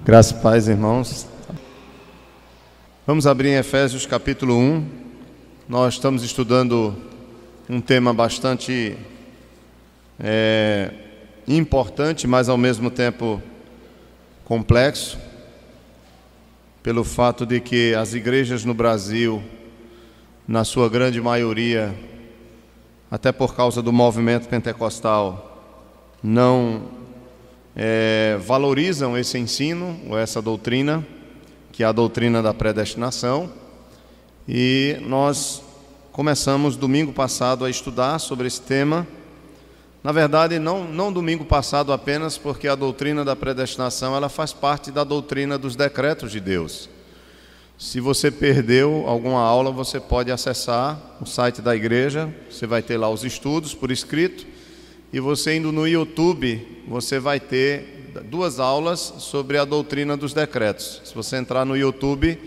Graça e paz, irmãos. Vamos abrir em Efésios capítulo 1. Nós estamos estudando um tema bastante importante, mas ao mesmo tempo complexo, pelo fato de que as igrejas no Brasil, na sua grande maioria, até por causa do movimento pentecostal, não valorizam esse ensino, ou essa doutrina, que é a doutrina da predestinação. E nós começamos domingo passado a estudar sobre esse tema. Na verdade, não domingo passado apenas, porque a doutrina da predestinação ela faz parte da doutrina dos decretos de Deus. Se você perdeu alguma aula, você pode acessar o site da igreja, você vai ter lá os estudos por escrito. E você indo no YouTube, você vai ter 2 aulas sobre a doutrina dos decretos. Se você entrar no YouTube,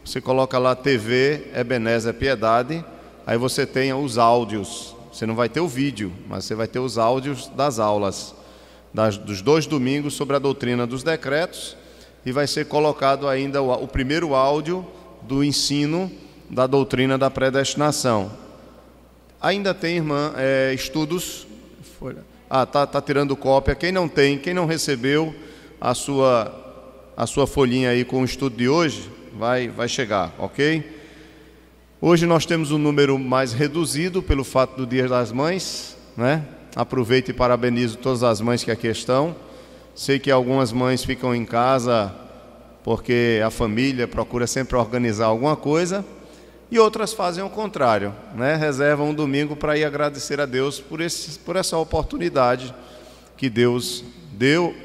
você coloca lá TV Ebenezer Piedade, aí você tem os áudios. Você não vai ter o vídeo, mas você vai ter os áudios das aulas, dos 2 domingos sobre a doutrina dos decretos, e vai ser colocado ainda o primeiro áudio do ensino da doutrina da predestinação. Ainda tem, irmã, estudos... tá tirando cópia. Quem não recebeu a sua folhinha aí com o estudo de hoje, vai chegar, ok? Hoje nós temos um número mais reduzido pelo fato do Dia das Mães, né? Aproveito e parabenizo todas as mães que aqui estão. Sei que algumas mães ficam em casa porque a família procura sempre organizar alguma coisa, e outras fazem o contrário, né? Reservam um domingo para ir agradecer a Deus por essa oportunidade que Deus deu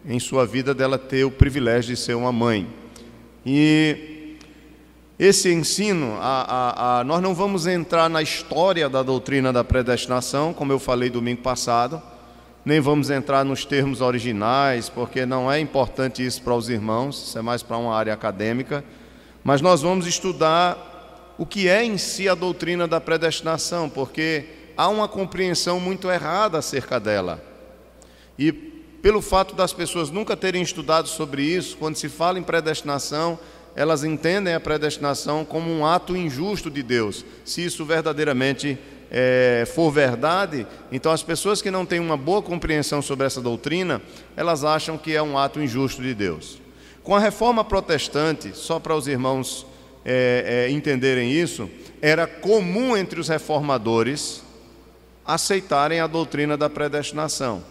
em sua vida dela ter o privilégio de ser uma mãe. E esse ensino, nós não vamos entrar na história da doutrina da predestinação, como eu falei domingo passado, nem vamos entrar nos termos originais, porque não é importante isso para os irmãos, isso é mais para uma área acadêmica, mas nós vamos estudar o que é em si a doutrina da predestinação, porque há uma compreensão muito errada acerca dela. E pelo fato das pessoas nunca terem estudado sobre isso, quando se fala em predestinação, elas entendem a predestinação como um ato injusto de Deus. Se isso verdadeiramente for verdade, então as pessoas que não têm uma boa compreensão sobre essa doutrina, elas acham que é um ato injusto de Deus. Com a reforma protestante, só para os irmãos entenderem isso, era comum entre os reformadores aceitarem a doutrina da predestinação.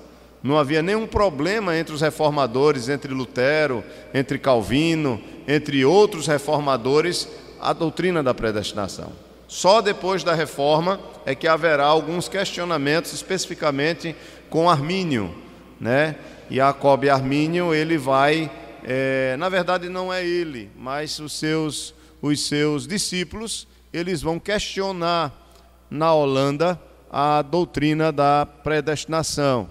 Não havia nenhum problema entre os reformadores, entre Lutero, entre Calvino, entre outros reformadores, a doutrina da predestinação. Só depois da reforma é que haverá alguns questionamentos, especificamente com Armínio, né? Jacob Armínio, ele vai, na verdade não é ele, mas os seus discípulos, eles vão questionar na Holanda a doutrina da predestinação.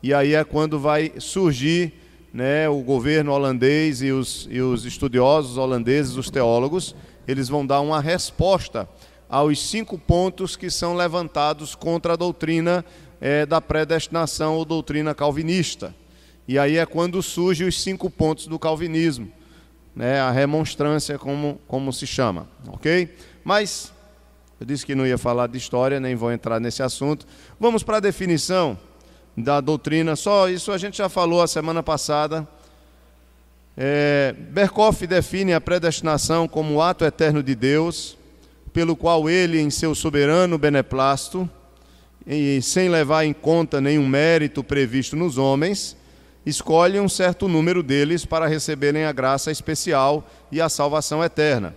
E aí é quando vai surgir, né, o governo holandês e os estudiosos holandeses, os teólogos, eles vão dar uma resposta aos 5 pontos que são levantados contra a doutrina da predestinação ou doutrina calvinista. E aí é quando surgem os 5 pontos do calvinismo, né, a remonstrância, como se chama, ok? Mas eu disse que não ia falar de história, nem vou entrar nesse assunto. Vamos para a definição da doutrina. Só isso a gente já falou a semana passada. Berkhoff define a predestinação como o ato eterno de Deus, pelo qual ele, em seu soberano beneplácito, e sem levar em conta nenhum mérito previsto nos homens, escolhe um certo número deles para receberem a graça especial e a salvação eterna.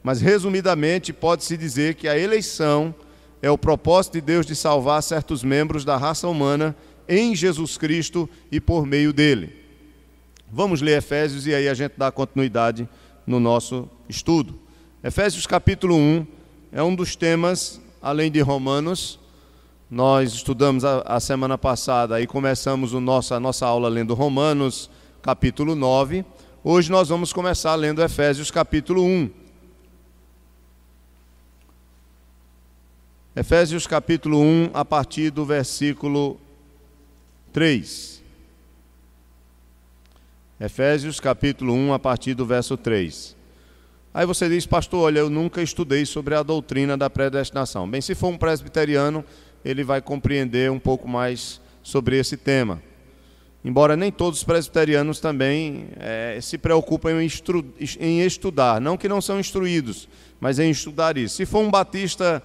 Mas, resumidamente, pode-se dizer que a eleição é o propósito de Deus de salvar certos membros da raça humana em Jesus Cristo e por meio dele. Vamos ler Efésios e aí a gente dá continuidade no nosso estudo. Efésios capítulo 1 é um dos temas, além de Romanos. Nós estudamos a semana passada e começamos a nossa aula lendo Romanos capítulo 9. Hoje nós vamos começar lendo Efésios capítulo 1. Efésios capítulo 1, a partir do versículo 3. Efésios capítulo 1, a partir do verso 3. Aí você diz, pastor, olha, eu nunca estudei sobre a doutrina da predestinação. Bem, se for um presbiteriano, ele vai compreender um pouco mais sobre esse tema. Embora nem todos os presbiterianos também se preocupem em estudar. Não que não são instruídos, mas em estudar isso. Se for um batista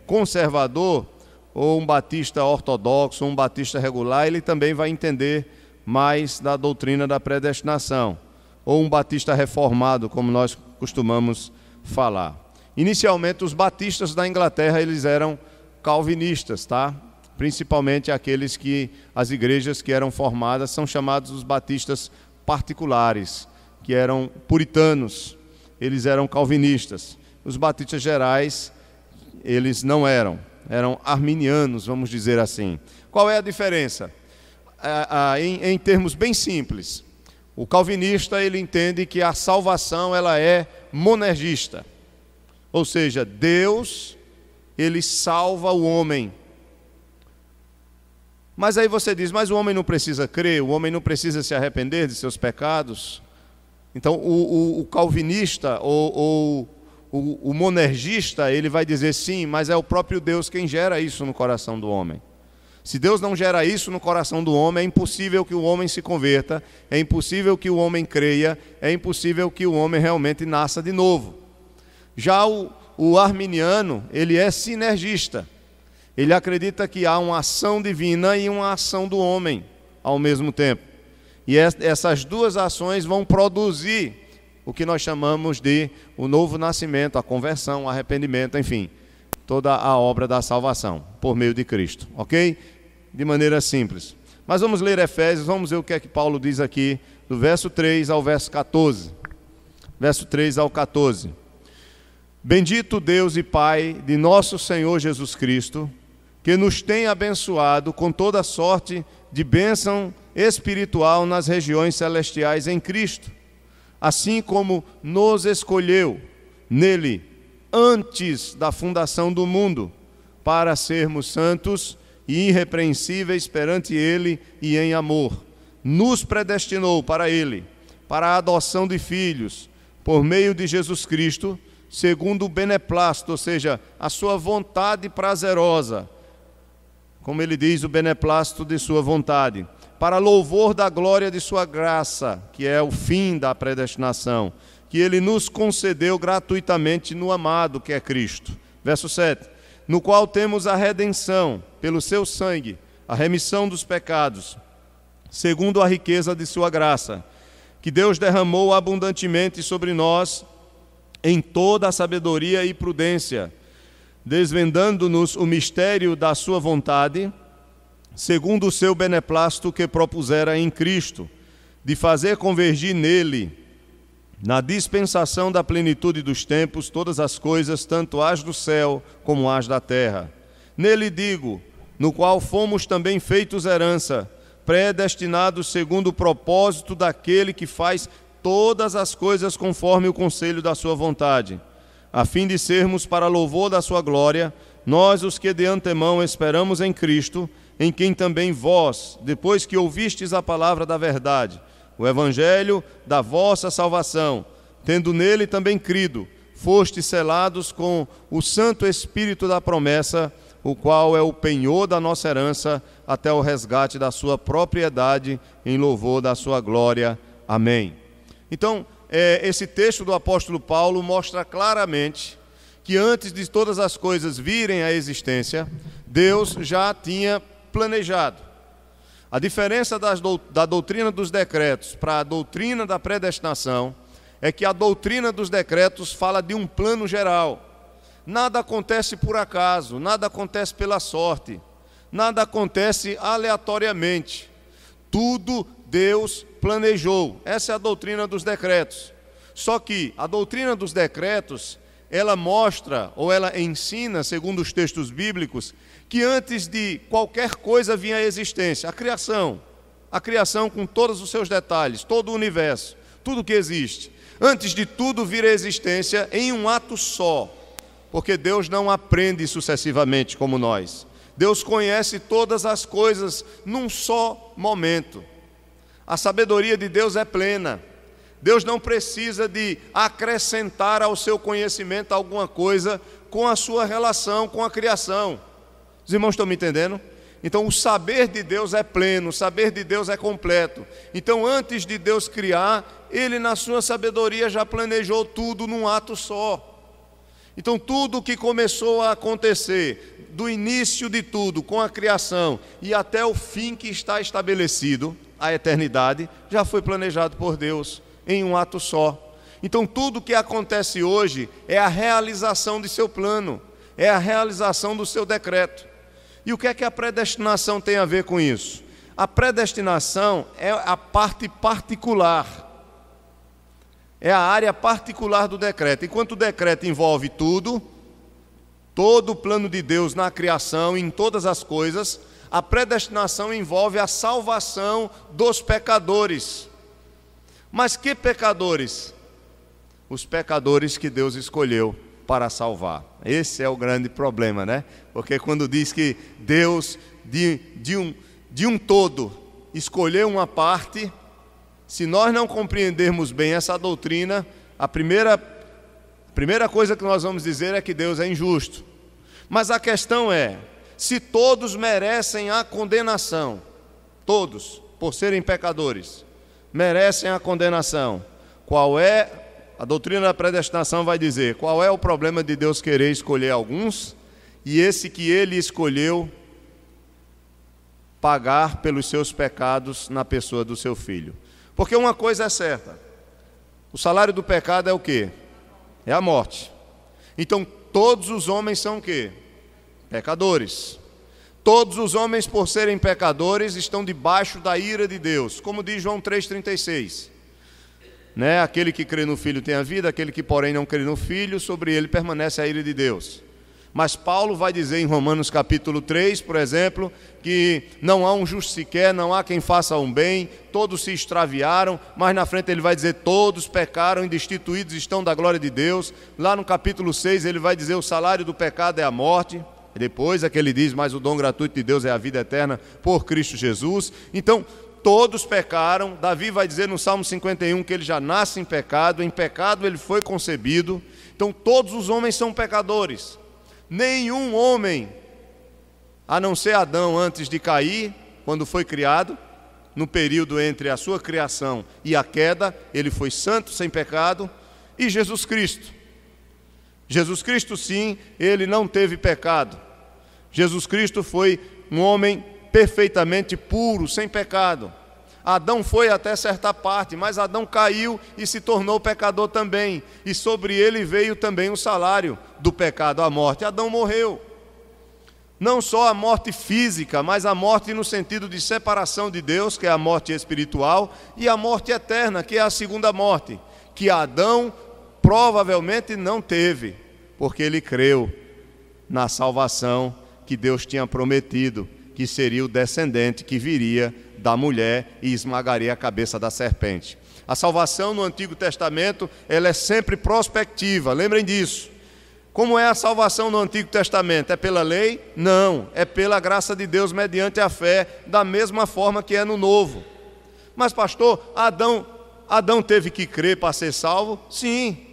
conservador, ou um batista ortodoxo, ou um batista regular, ele também vai entender mais da doutrina da predestinação. Ou um batista reformado, como nós costumamos falar. Inicialmente, os batistas da Inglaterra, eles eram calvinistas, tá? Principalmente as igrejas que eram formadas são chamados os batistas particulares, que eram puritanos, eles eram calvinistas. Os batistas gerais, eles não eram arminianos, vamos dizer assim. Qual é a diferença? Em termos bem simples, o calvinista ele entende que a salvação ela é monergista, ou seja, Deus ele salva o homem. Mas aí você diz, mas o homem não precisa crer, o homem não precisa se arrepender de seus pecados. Então o calvinista ou o monergista, ele vai dizer sim, mas é o próprio Deus quem gera isso no coração do homem. Se Deus não gera isso no coração do homem, é impossível que o homem se converta, é impossível que o homem creia, é impossível que o homem realmente nasça de novo. Já o arminiano, ele é sinergista. Ele acredita que há uma ação divina e uma ação do homem ao mesmo tempo. E essas duas ações vão produzir o que nós chamamos de o novo nascimento, a conversão, o arrependimento, enfim, toda a obra da salvação por meio de Cristo, ok? De maneira simples. Mas vamos ler Efésios, vamos ver o que é que Paulo diz aqui, do verso 3 ao verso 14. Verso 3 ao 14. Bendito Deus e Pai de nosso Senhor Jesus Cristo, que nos tem abençoado com toda sorte de bênção espiritual nas regiões celestiais em Cristo, assim como nos escolheu nele antes da fundação do mundo, para sermos santos e irrepreensíveis perante ele e em amor. Nos predestinou para ele, para a adoção de filhos, por meio de Jesus Cristo, segundo o beneplácito, ou seja, a sua vontade prazerosa, como ele diz, o beneplácito de sua vontade, para louvor da glória de sua graça, que é o fim da predestinação, que ele nos concedeu gratuitamente no amado, que é Cristo. Verso 7. No qual temos a redenção, pelo seu sangue, a remissão dos pecados, segundo a riqueza de sua graça, que Deus derramou abundantemente sobre nós, em toda a sabedoria e prudência, desvendando-nos o mistério da sua vontade, segundo o seu beneplácito que propusera em Cristo, de fazer convergir nele, na dispensação da plenitude dos tempos, todas as coisas, tanto as do céu como as da terra. Nele digo, no qual fomos também feitos herança, predestinados segundo o propósito daquele que faz todas as coisas conforme o conselho da sua vontade, a fim de sermos para louvor da sua glória, nós os que de antemão esperamos em Cristo, em quem também vós, depois que ouvistes a palavra da verdade, o evangelho da vossa salvação, tendo nele também crido, fostes selados com o Santo Espírito da promessa, o qual é o penhor da nossa herança, até o resgate da sua propriedade, em louvor da sua glória. Amém. Então, esse texto do apóstolo Paulo mostra claramente que antes de todas as coisas virem à existência, Deus já tinha planejado. A diferença da doutrina dos decretos para a doutrina da predestinação é que a doutrina dos decretos fala de um plano geral. Nada acontece por acaso, nada acontece pela sorte, nada acontece aleatoriamente. Tudo Deus planejou. Essa é a doutrina dos decretos. Só que a doutrina dos decretos, ela mostra, ou ela ensina, segundo os textos bíblicos, que antes de qualquer coisa vinha à existência. A criação com todos os seus detalhes, todo o universo, tudo que existe. Antes de tudo vir à existência em um ato só, porque Deus não aprende sucessivamente como nós. Deus conhece todas as coisas num só momento. A sabedoria de Deus é plena. Deus não precisa de acrescentar ao seu conhecimento alguma coisa com a sua relação com a criação. Os irmãos estão me entendendo? Então o saber de Deus é pleno, o saber de Deus é completo. Então antes de Deus criar, Ele na sua sabedoria já planejou tudo num ato só. Então tudo que começou a acontecer, do início de tudo, com a criação, e até o fim que está estabelecido, a eternidade, já foi planejado por Deus em um ato só. Então tudo que acontece hoje é a realização de seu plano, é a realização do seu decreto. E o que é que a predestinação tem a ver com isso? A predestinação é a parte particular, é a área particular do decreto. Enquanto o decreto envolve tudo, todo o plano de Deus na criação, em todas as coisas, a predestinação envolve a salvação dos pecadores. Mas que pecadores? Os pecadores que Deus escolheu para salvar. Esse é o grande problema, né? Porque quando diz que Deus, de um todo, escolheu uma parte, se nós não compreendermos bem essa doutrina, a primeira coisa que nós vamos dizer é que Deus é injusto. Mas a questão é, se todos merecem a condenação, todos, por serem pecadores, merecem a condenação, qual é, a doutrina da predestinação vai dizer, qual é o problema de Deus querer escolher alguns, e esse que Ele escolheu pagar pelos seus pecados na pessoa do seu Filho. Porque uma coisa é certa, o salário do pecado é o quê? É a morte. Então todos os homens são o quê? Pecadores. Todos os homens, por serem pecadores, estão debaixo da ira de Deus, como diz João 3,36. Né? Aquele que crê no Filho tem a vida, aquele que porém não crê no Filho, sobre ele permanece a ira de Deus. Mas Paulo vai dizer em Romanos capítulo 3, por exemplo, que não há um justo sequer, não há quem faça um bem, todos se extraviaram, mas na frente ele vai dizer, todos pecaram e destituídos estão da glória de Deus. Lá no capítulo 6 ele vai dizer, o salário do pecado é a morte. E depois é que ele diz, mas o dom gratuito de Deus é a vida eterna por Cristo Jesus. Então, todos pecaram. Davi vai dizer no Salmo 51 que ele já nasce em pecado ele foi concebido. Então todos os homens são pecadores. Nenhum homem, a não ser Adão antes de cair, quando foi criado, no período entre a sua criação e a queda, ele foi santo, sem pecado, e Jesus Cristo. Jesus Cristo sim, ele não teve pecado. Jesus Cristo foi um homem perfeitamente puro, sem pecado. Adão foi até certa parte, mas Adão caiu e se tornou pecador também. E sobre ele veio também o salário do pecado, a morte. Adão morreu. Não só a morte física, mas a morte no sentido de separação de Deus, que é a morte espiritual, e a morte eterna, que é a segunda morte, que Adão provavelmente não teve, porque ele creu na salvação que Deus tinha prometido, que seria o descendente que viria da mulher e esmagaria a cabeça da serpente. A salvação no Antigo Testamento, ela é sempre prospectiva, lembrem disso. Como é a salvação no Antigo Testamento? É pela lei? Não, é pela graça de Deus mediante a fé, da mesma forma que é no Novo. Mas pastor, Adão teve que crer para ser salvo? Sim,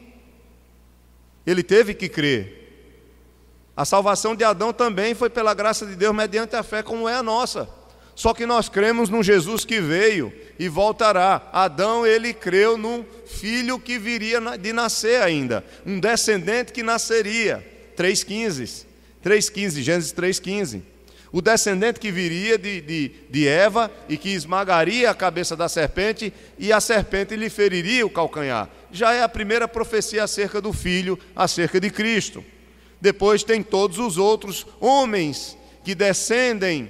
ele teve que crer. A salvação de Adão também foi pela graça de Deus mediante a fé, como é a nossa. Só que nós cremos num Jesus que veio e voltará. Adão, ele creu num filho que viria de nascer ainda, um descendente que nasceria. 3,15, Gênesis 3,15. O descendente que viria de Eva e que esmagaria a cabeça da serpente e a serpente lhe feriria o calcanhar. Já é a primeira profecia acerca do filho, acerca de Cristo. Depois tem todos os outros homens que descendem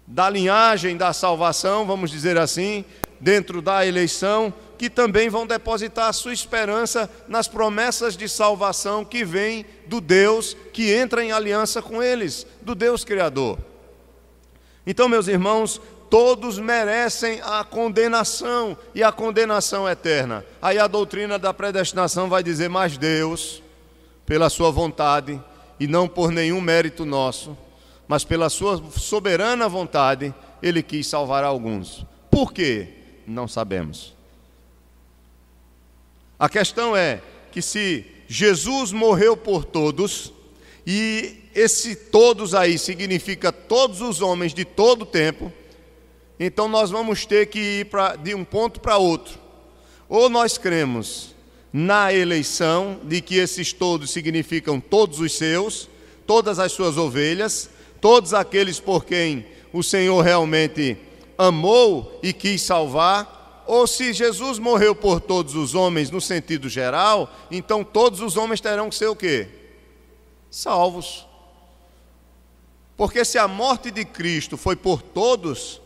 da linhagem da salvação, vamos dizer assim, dentro da eleição, que também vão depositar a sua esperança nas promessas de salvação que vêm do Deus que entra em aliança com eles, do Deus Criador. Então, meus irmãos, todos merecem a condenação, e a condenação eterna. Aí a doutrina da predestinação vai dizer, mas Deus, pela sua vontade, e não por nenhum mérito nosso, mas pela sua soberana vontade, Ele quis salvar alguns. Por quê? Não sabemos. A questão é que se Jesus morreu por todos, e esse todos aí significa todos os homens de todo o tempo, então nós vamos ter que ir de um ponto para outro. Ou nós cremos na eleição, de que esses todos significam todos os seus, todas as suas ovelhas, todos aqueles por quem o Senhor realmente amou e quis salvar. Ou se Jesus morreu por todos os homens no sentido geral, então todos os homens terão que ser o quê? Salvos. Porque se a morte de Cristo foi por todos,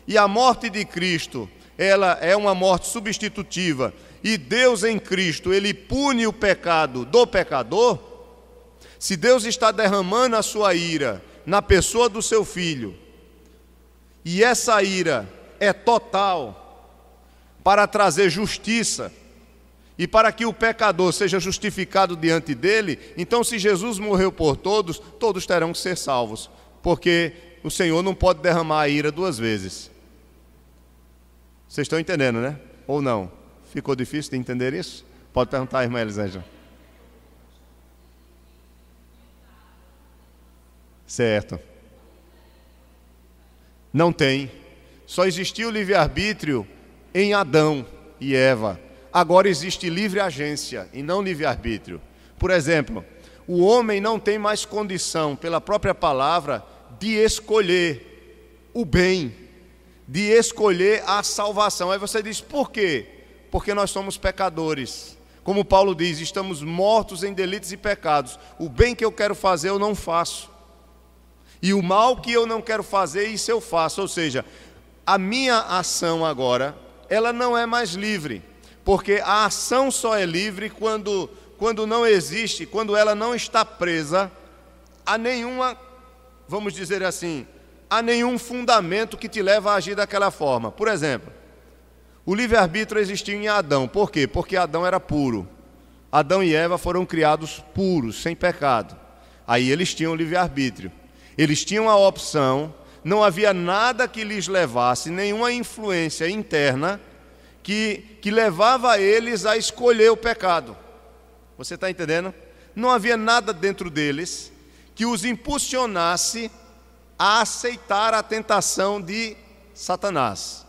e a morte de Cristo, ela é uma morte substitutiva, e Deus em Cristo, Ele pune o pecado do pecador, se Deus está derramando a sua ira na pessoa do seu Filho, e essa ira é total, para trazer justiça e para que o pecador seja justificado diante dele, então se Jesus morreu por todos, todos terão que ser salvos, porque o Senhor não pode derramar a ira duas vezes. Vocês estão entendendo, né? Ou não? Ficou difícil de entender isso? Pode perguntar à irmã Elisângela. Certo. Não tem. Só existia o livre-arbítrio em Adão e Eva. Agora existe livre agência e não livre-arbítrio. Por exemplo, o homem não tem mais condição, pela própria palavra, de escolher o bem, de escolher a salvação. Aí você diz, por quê? Porque nós somos pecadores. Como Paulo diz, estamos mortos em delitos e pecados. O bem que eu quero fazer eu não faço. E o mal que eu não quero fazer, isso eu faço. Ou seja, a minha ação agora, ela não é mais livre, porque a ação só é livre quando não existe, quando ela não está presa a nenhuma, vamos dizer assim, a nenhum fundamento que te leva a agir daquela forma. Por exemplo, o livre-arbítrio existiu em Adão. Por quê? Porque Adão era puro. Adão e Eva foram criados puros, sem pecado. Aí eles tinham livre-arbítrio. Eles tinham a opção. Não havia nada que lhes levasse, nenhuma influência interna que levava eles a escolher o pecado. Você está entendendo? Não havia nada dentro deles que os impulsionasse a aceitar a tentação de Satanás,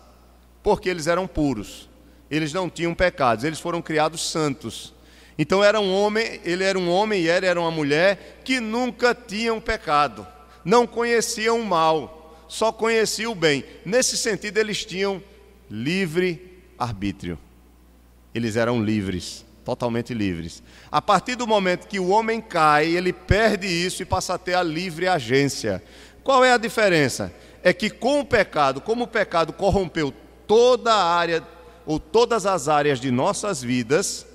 porque eles eram puros, eles não tinham pecados, eles foram criados santos. Então ele era um homem e ela era uma mulher que nunca tinham pecado, não conheciam o mal, só conhecia o bem. Nesse sentido, eles tinham livre arbítrio. Eles eram livres, totalmente livres. A partir do momento que o homem cai, ele perde isso e passa a ter a livre agência. Qual é a diferença? É que com o pecado, como o pecado corrompeu toda a área, ou todas as áreas de nossas vidas,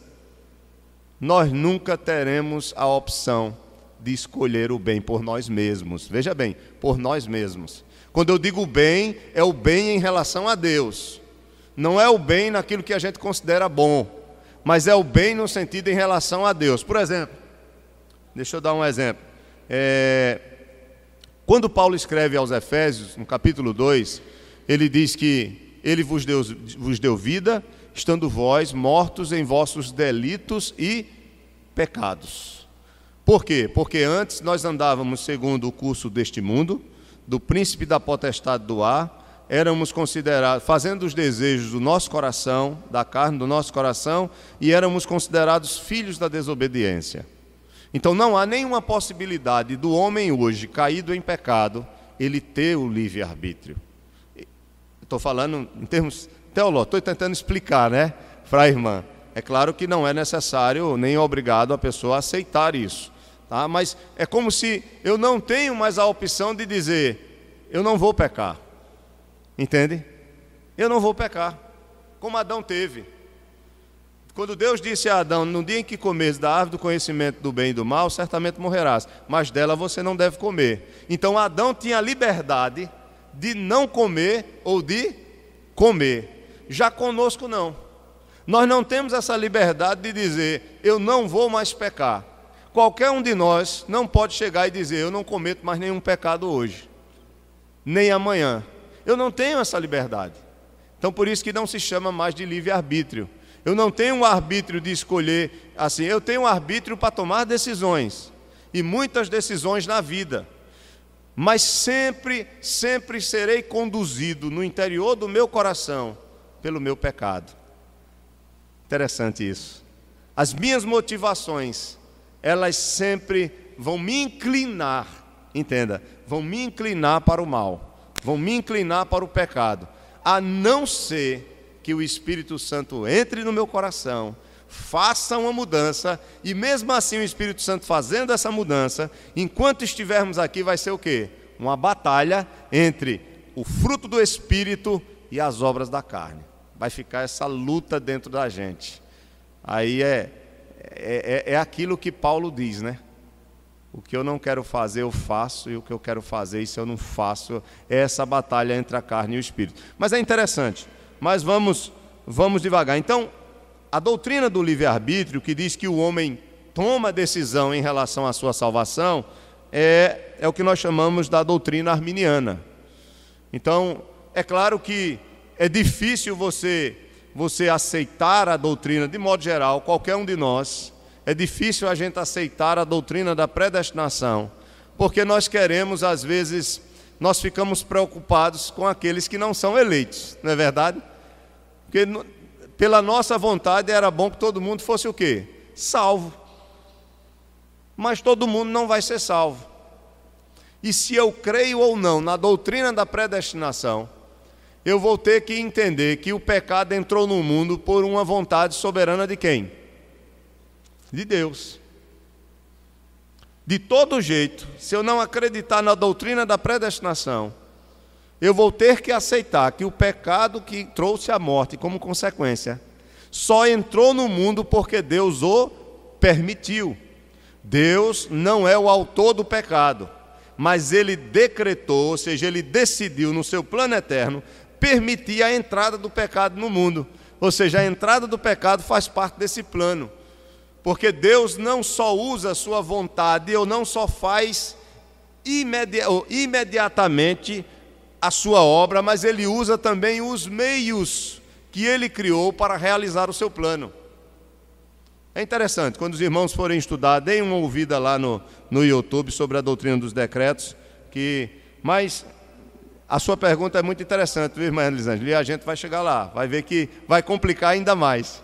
nós nunca teremos a opção de escolher o bem por nós mesmos. Veja bem, por nós mesmos. Quando eu digo bem, é o bem em relação a Deus. Não é o bem naquilo que a gente considera bom, mas é o bem no sentido em relação a Deus. Por exemplo, deixa eu dar um exemplo. Quando Paulo escreve aos Efésios, no capítulo 2, ele diz que ele vos deu vida, estando vós mortos em vossos delitos e pecados. Por quê? Porque antes nós andávamos segundo o curso deste mundo, do príncipe da potestade do ar, éramos considerados, fazendo os desejos do nosso coração, da carne do nosso coração, e éramos considerados filhos da desobediência. Então não há nenhuma possibilidade do homem hoje, caído em pecado, ele ter o livre-arbítrio. Estou falando em termos teológicos, estou tentando explicar, né, para a irmã. É claro que não é necessário nem obrigado a pessoa a aceitar isso. Tá? Mas é como se eu não tenho mais a opção de dizer, eu não vou pecar. Entende? Eu não vou pecar, como Adão teve. Quando Deus disse a Adão, no dia em que comeres da árvore do conhecimento do bem e do mal, certamente morrerás, mas dela você não deve comer. Então Adão tinha a liberdade de não comer ou de comer. Já conosco não. Nós não temos essa liberdade de dizer, eu não vou mais pecar. Qualquer um de nós não pode chegar e dizer, eu não cometo mais nenhum pecado hoje, nem amanhã. Eu não tenho essa liberdade. Então por isso que não se chama mais de livre-arbítrio. Eu não tenho um arbítrio de escolher assim, eu tenho um arbítrio para tomar decisões, e muitas decisões na vida, mas sempre serei conduzido no interior do meu coração pelo meu pecado. Interessante isso. As minhas motivações, elas sempre vão me inclinar, entenda, vão me inclinar para o mal, vão me inclinar para o pecado, a não ser que o Espírito Santo entre no meu coração, faça uma mudança, e mesmo assim o Espírito Santo fazendo essa mudança, enquanto estivermos aqui vai ser o quê? Uma batalha entre o fruto do Espírito e as obras da carne. Vai ficar essa luta dentro da gente. Aí é aquilo que Paulo diz, né? O que eu não quero fazer eu faço, e o que eu quero fazer, isso eu não faço. É essa batalha entre a carne e o Espírito. Mas é interessante, mas vamos devagar. Então, a doutrina do livre-arbítrio, que diz que o homem toma decisão em relação à sua salvação, é o que nós chamamos da doutrina arminiana. Então, é claro que é difícil você aceitar a doutrina, de modo geral, qualquer um de nós, é difícil a gente aceitar a doutrina da predestinação, porque nós queremos, às vezes, nós ficamos preocupados com aqueles que não são eleitos, não é verdade? Porque pela nossa vontade era bom que todo mundo fosse o quê? Salvo. Mas todo mundo não vai ser salvo. E se eu creio ou não na doutrina da predestinação, eu vou ter que entender que o pecado entrou no mundo por uma vontade soberana de quem? De Deus. De todo jeito, se eu não acreditar na doutrina da predestinação, eu vou ter que aceitar que o pecado que trouxe a morte como consequência só entrou no mundo porque Deus o permitiu. Deus não é o autor do pecado, mas Ele decretou, ou seja, Ele decidiu no seu plano eterno permitir a entrada do pecado no mundo. Ou seja, a entrada do pecado faz parte desse plano, porque Deus não só usa a sua vontade, ou não só faz imediatamente a sua obra, mas Ele usa também os meios que Ele criou para realizar o seu plano. É interessante, quando os irmãos forem estudar, deem uma ouvida lá no YouTube sobre a doutrina dos decretos, mas a sua pergunta é muito interessante, viu, irmã Elisângela? E a gente vai chegar lá, vai ver que vai complicar ainda mais.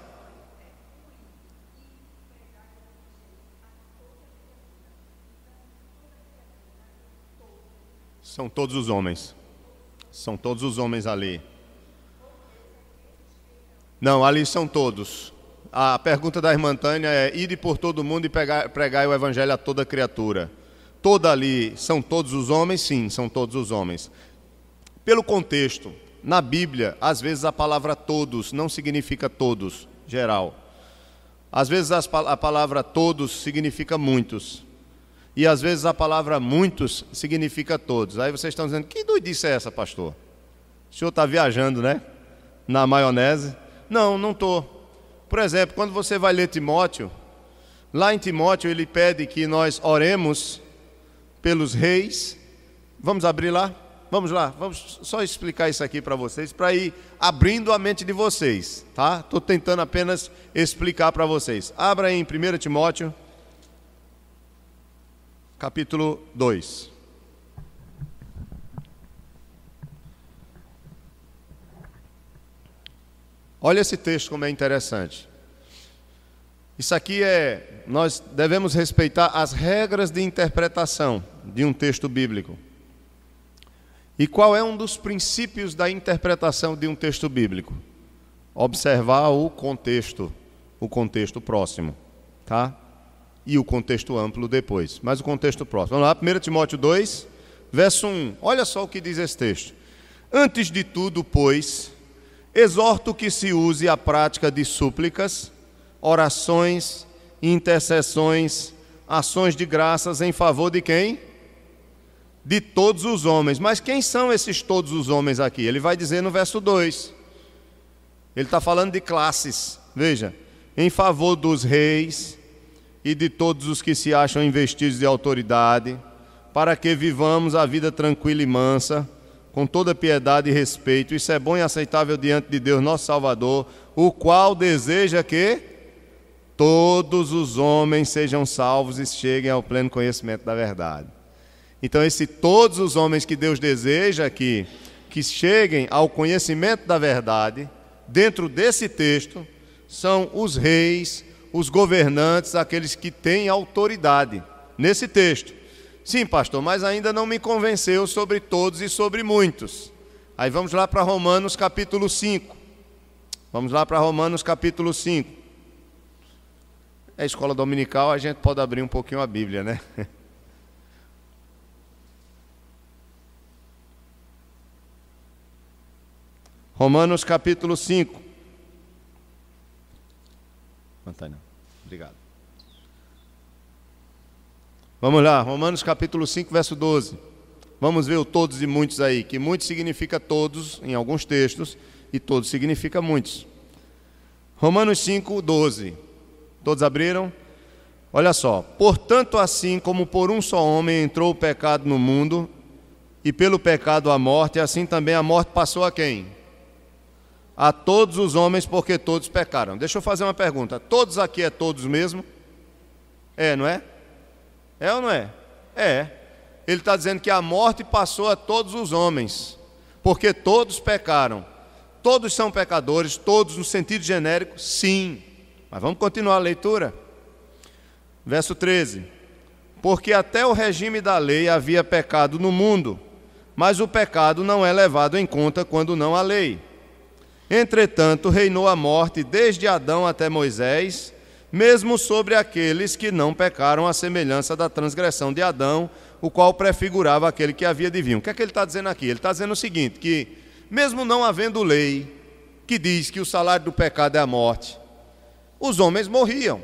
São todos os homens. São todos os homens ali. Não, ali são todos. A pergunta da irmã Tânia é: ide por todo mundo e pregai o evangelho a toda criatura. Toda ali, são todos os homens? Sim, são todos os homens. Pelo contexto, na Bíblia, às vezes a palavra todos não significa todos, geral. Às vezes a palavra todos significa muitos. E às vezes a palavra muitos significa todos. Aí vocês estão dizendo: que doidice é essa, pastor? O senhor está viajando, né? Na maionese? Não, não estou. Por exemplo, quando você vai ler Timóteo, lá em Timóteo ele pede que nós oremos pelos reis. Vamos abrir lá? Vamos lá, vamos só explicar isso aqui para vocês, para ir abrindo a mente de vocês, tá? Estou tentando apenas explicar para vocês. Abra aí em 1 Timóteo, capítulo 2. Olha esse texto como é interessante. Isso aqui nós devemos respeitar as regras de interpretação de um texto bíblico. E qual é um dos princípios da interpretação de um texto bíblico? Observar o contexto próximo, tá? E o contexto amplo depois, mas o contexto próximo. Vamos lá, 1 Timóteo 2, verso 1. Olha só o que diz esse texto. Antes de tudo, pois, exorto que se use a prática de súplicas, orações, intercessões, ações de graças em favor de quem? De todos os homens. Mas quem são esses todos os homens aqui? Ele vai dizer no verso 2. Ele está falando de classes. Veja, em favor dos reis e de todos os que se acham investidos de autoridade, para que vivamos a vida tranquila e mansa, com toda piedade e respeito. Isso é bom e aceitável diante de Deus, nosso Salvador, o qual deseja que todos os homens sejam salvos e cheguem ao pleno conhecimento da verdade. Então, todos os homens que Deus deseja que cheguem ao conhecimento da verdade, dentro desse texto, são os reis, os governantes, aqueles que têm autoridade. Nesse texto. Sim, pastor, mas ainda não me convenceu sobre todos e sobre muitos. Aí vamos lá para Romanos capítulo 5. Vamos lá para Romanos capítulo 5. É escola dominical, a gente pode abrir um pouquinho a Bíblia, né? Romanos capítulo 5. Antônio, obrigado. Vamos lá, Romanos capítulo 5, verso 12. Vamos ver o todos e muitos aí, que muitos significa todos, em alguns textos, e todos significa muitos. Romanos 5, 12. Todos abriram? Olha só. Portanto, assim como por um só homem entrou o pecado no mundo, e pelo pecado a morte, assim também a morte passou a quem? A todos os homens, porque todos pecaram. Deixa eu fazer uma pergunta. Todos aqui é todos mesmo? É, não é? É ou não é? É. Ele está dizendo que a morte passou a todos os homens, porque todos pecaram. Todos são pecadores, todos no sentido genérico, sim. Mas vamos continuar a leitura. Verso 13. Porque até o regime da lei havia pecado no mundo, mas o pecado não é levado em conta quando não há lei. Entretanto, reinou a morte desde Adão até Moisés, mesmo sobre aqueles que não pecaram à semelhança da transgressão de Adão, o qual prefigurava aquele que havia de vir. O que é que ele está dizendo aqui? Ele está dizendo o seguinte, que mesmo não havendo lei, que diz que o salário do pecado é a morte, os homens morriam.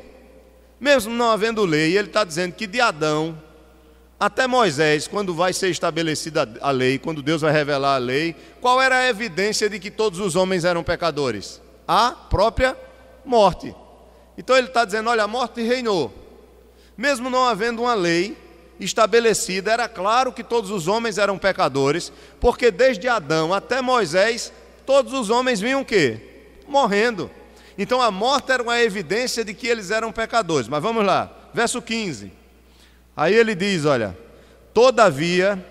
Mesmo não havendo lei, ele está dizendo que de Adão até Moisés, quando vai ser estabelecida a lei, quando Deus vai revelar a lei, qual era a evidência de que todos os homens eram pecadores? A própria morte. Então ele está dizendo, olha, a morte reinou. Mesmo não havendo uma lei estabelecida, era claro que todos os homens eram pecadores, porque desde Adão até Moisés, todos os homens vinham o quê? Morrendo. Então a morte era uma evidência de que eles eram pecadores. Mas vamos lá, verso 15. Aí ele diz, olha, todavia,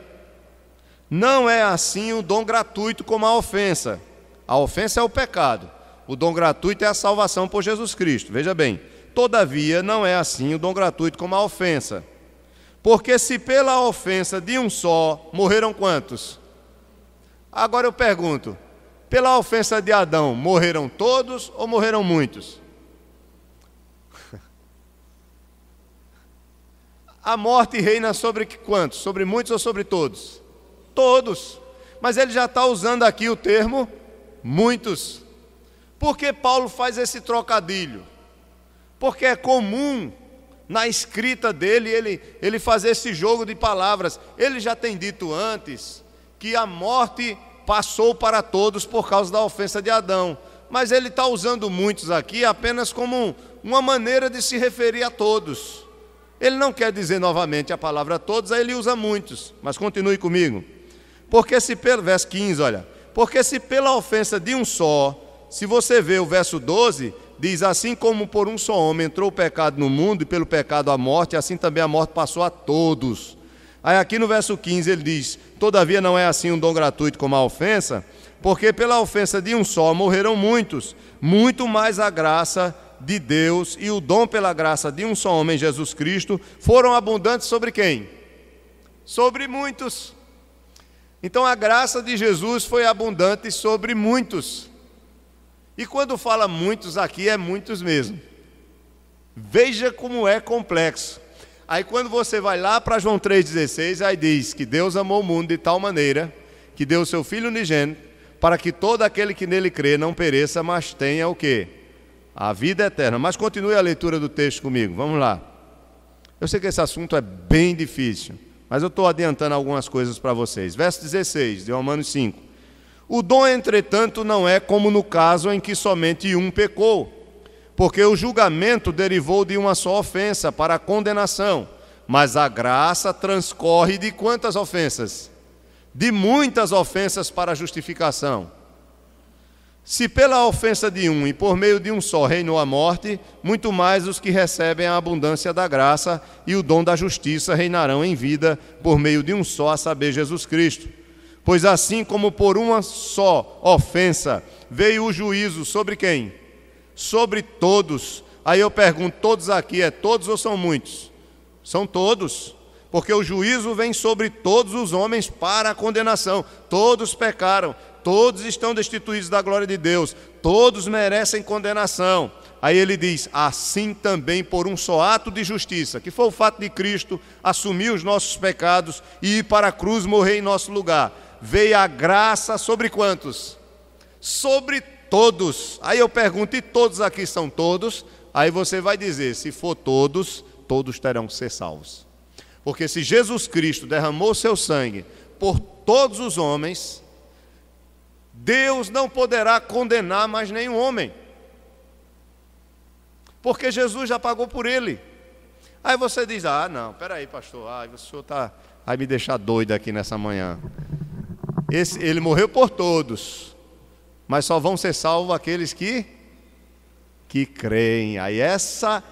não é assim o dom gratuito como a ofensa. A ofensa é o pecado. O dom gratuito é a salvação por Jesus Cristo. Veja bem, todavia não é assim o dom gratuito como a ofensa. Porque se pela ofensa de um só morreram quantos? Agora eu pergunto, pela ofensa de Adão morreram todos ou morreram muitos? A morte reina sobre quantos? Sobre muitos ou sobre todos? Todos. Mas ele já está usando aqui o termo muitos. Por que Paulo faz esse trocadilho? Porque é comum na escrita dele ele fazer esse jogo de palavras. Ele já tem dito antes que a morte passou para todos por causa da ofensa de Adão. Mas ele está usando muitos aqui apenas como uma maneira de se referir a todos. Ele não quer dizer novamente a palavra todos, aí ele usa muitos. Mas continue comigo. Porque se pelo verso 15, olha, porque se pela ofensa de um só, se você vê o verso 12, diz, assim como por um só homem entrou o pecado no mundo, e pelo pecado a morte, assim também a morte passou a todos. Aí aqui no verso 15 ele diz, todavia não é assim um dom gratuito como a ofensa, porque pela ofensa de um só morreram muitos, muito mais a graça de Deus e o dom pela graça de um só homem, Jesus Cristo, foram abundantes sobre quem? Sobre muitos. Então a graça de Jesus foi abundante sobre muitos. E quando fala muitos aqui, é muitos mesmo. Veja como é complexo. Aí quando você vai lá para João 3,16, aí diz que Deus amou o mundo de tal maneira que deu o seu Filho unigênito para que todo aquele que nele crê não pereça, mas tenha o quê? A vida eterna. Mas continue a leitura do texto comigo, vamos lá. Eu sei que esse assunto é bem difícil, mas eu estou adiantando algumas coisas para vocês. Verso 16 de Romanos 5. O dom, entretanto, não é como no caso em que somente um pecou, porque o julgamento derivou de uma só ofensa para a condenação, mas a graça transcorre de quantas ofensas? de muitas ofensas para a justificação. Se pela ofensa de um e por meio de um só reinou a morte, muito mais os que recebem a abundância da graça e o dom da justiça reinarão em vida por meio de um só, a saber, Jesus Cristo. Pois assim como por uma só ofensa veio o juízo sobre quem? Sobre todos. Aí eu pergunto, todos aqui, é todos ou são muitos? São todos, porque o juízo vem sobre todos os homens para a condenação. Todos pecaram, todos estão destituídos da glória de Deus, todos merecem condenação. Aí ele diz, assim também por um só ato de justiça, que foi o fato de Cristo assumir os nossos pecados e ir para a cruz morrer em nosso lugar. Veio a graça sobre quantos? Sobre todos. Aí eu pergunto, e todos aqui são todos? Aí você vai dizer, se for todos, todos terão que ser salvos. Porque se Jesus Cristo derramou seu sangue por todos os homens, Deus não poderá condenar mais nenhum homem, porque Jesus já pagou por ele. Aí você diz, não, peraí pastor, o senhor vai me deixar doido aqui nessa manhã. Ele morreu por todos, mas só vão ser salvos aqueles que creem. Aí essa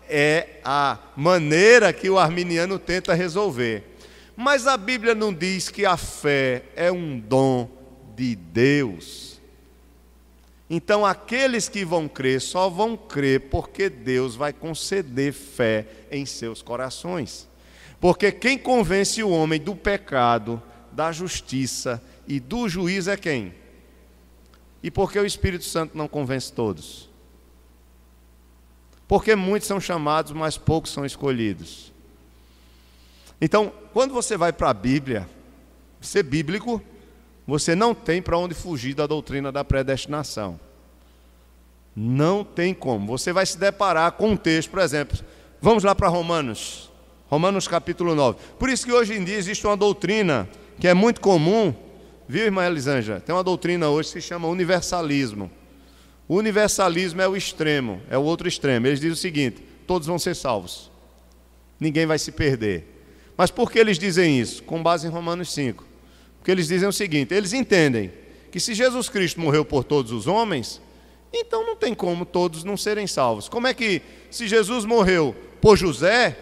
é a maneira que o arminiano tenta resolver. Mas a Bíblia não diz que a fé é um dom de Deus. Então aqueles que vão crer só vão crer porque Deus vai conceder fé em seus corações. Porque quem convence o homem do pecado, da justiça e do juízo é quem? E por que o Espírito Santo não convence todos? Porque muitos são chamados, mas poucos são escolhidos. Então, quando você vai para a Bíblia, ser bíblico, você não tem para onde fugir da doutrina da predestinação. Não tem como. Você vai se deparar com um texto, por exemplo, vamos lá para Romanos capítulo 9. Por isso que hoje em dia existe uma doutrina que é muito comum, viu, irmã Elisângela? Tem uma doutrina hoje que se chama universalismo. O universalismo é o extremo, é o outro extremo. Eles dizem o seguinte, todos vão ser salvos, ninguém vai se perder. Mas por que eles dizem isso? Com base em Romanos 5. Porque eles dizem o seguinte, eles entendem que se Jesus Cristo morreu por todos os homens, então não tem como todos não serem salvos. Como é que, se Jesus morreu por José,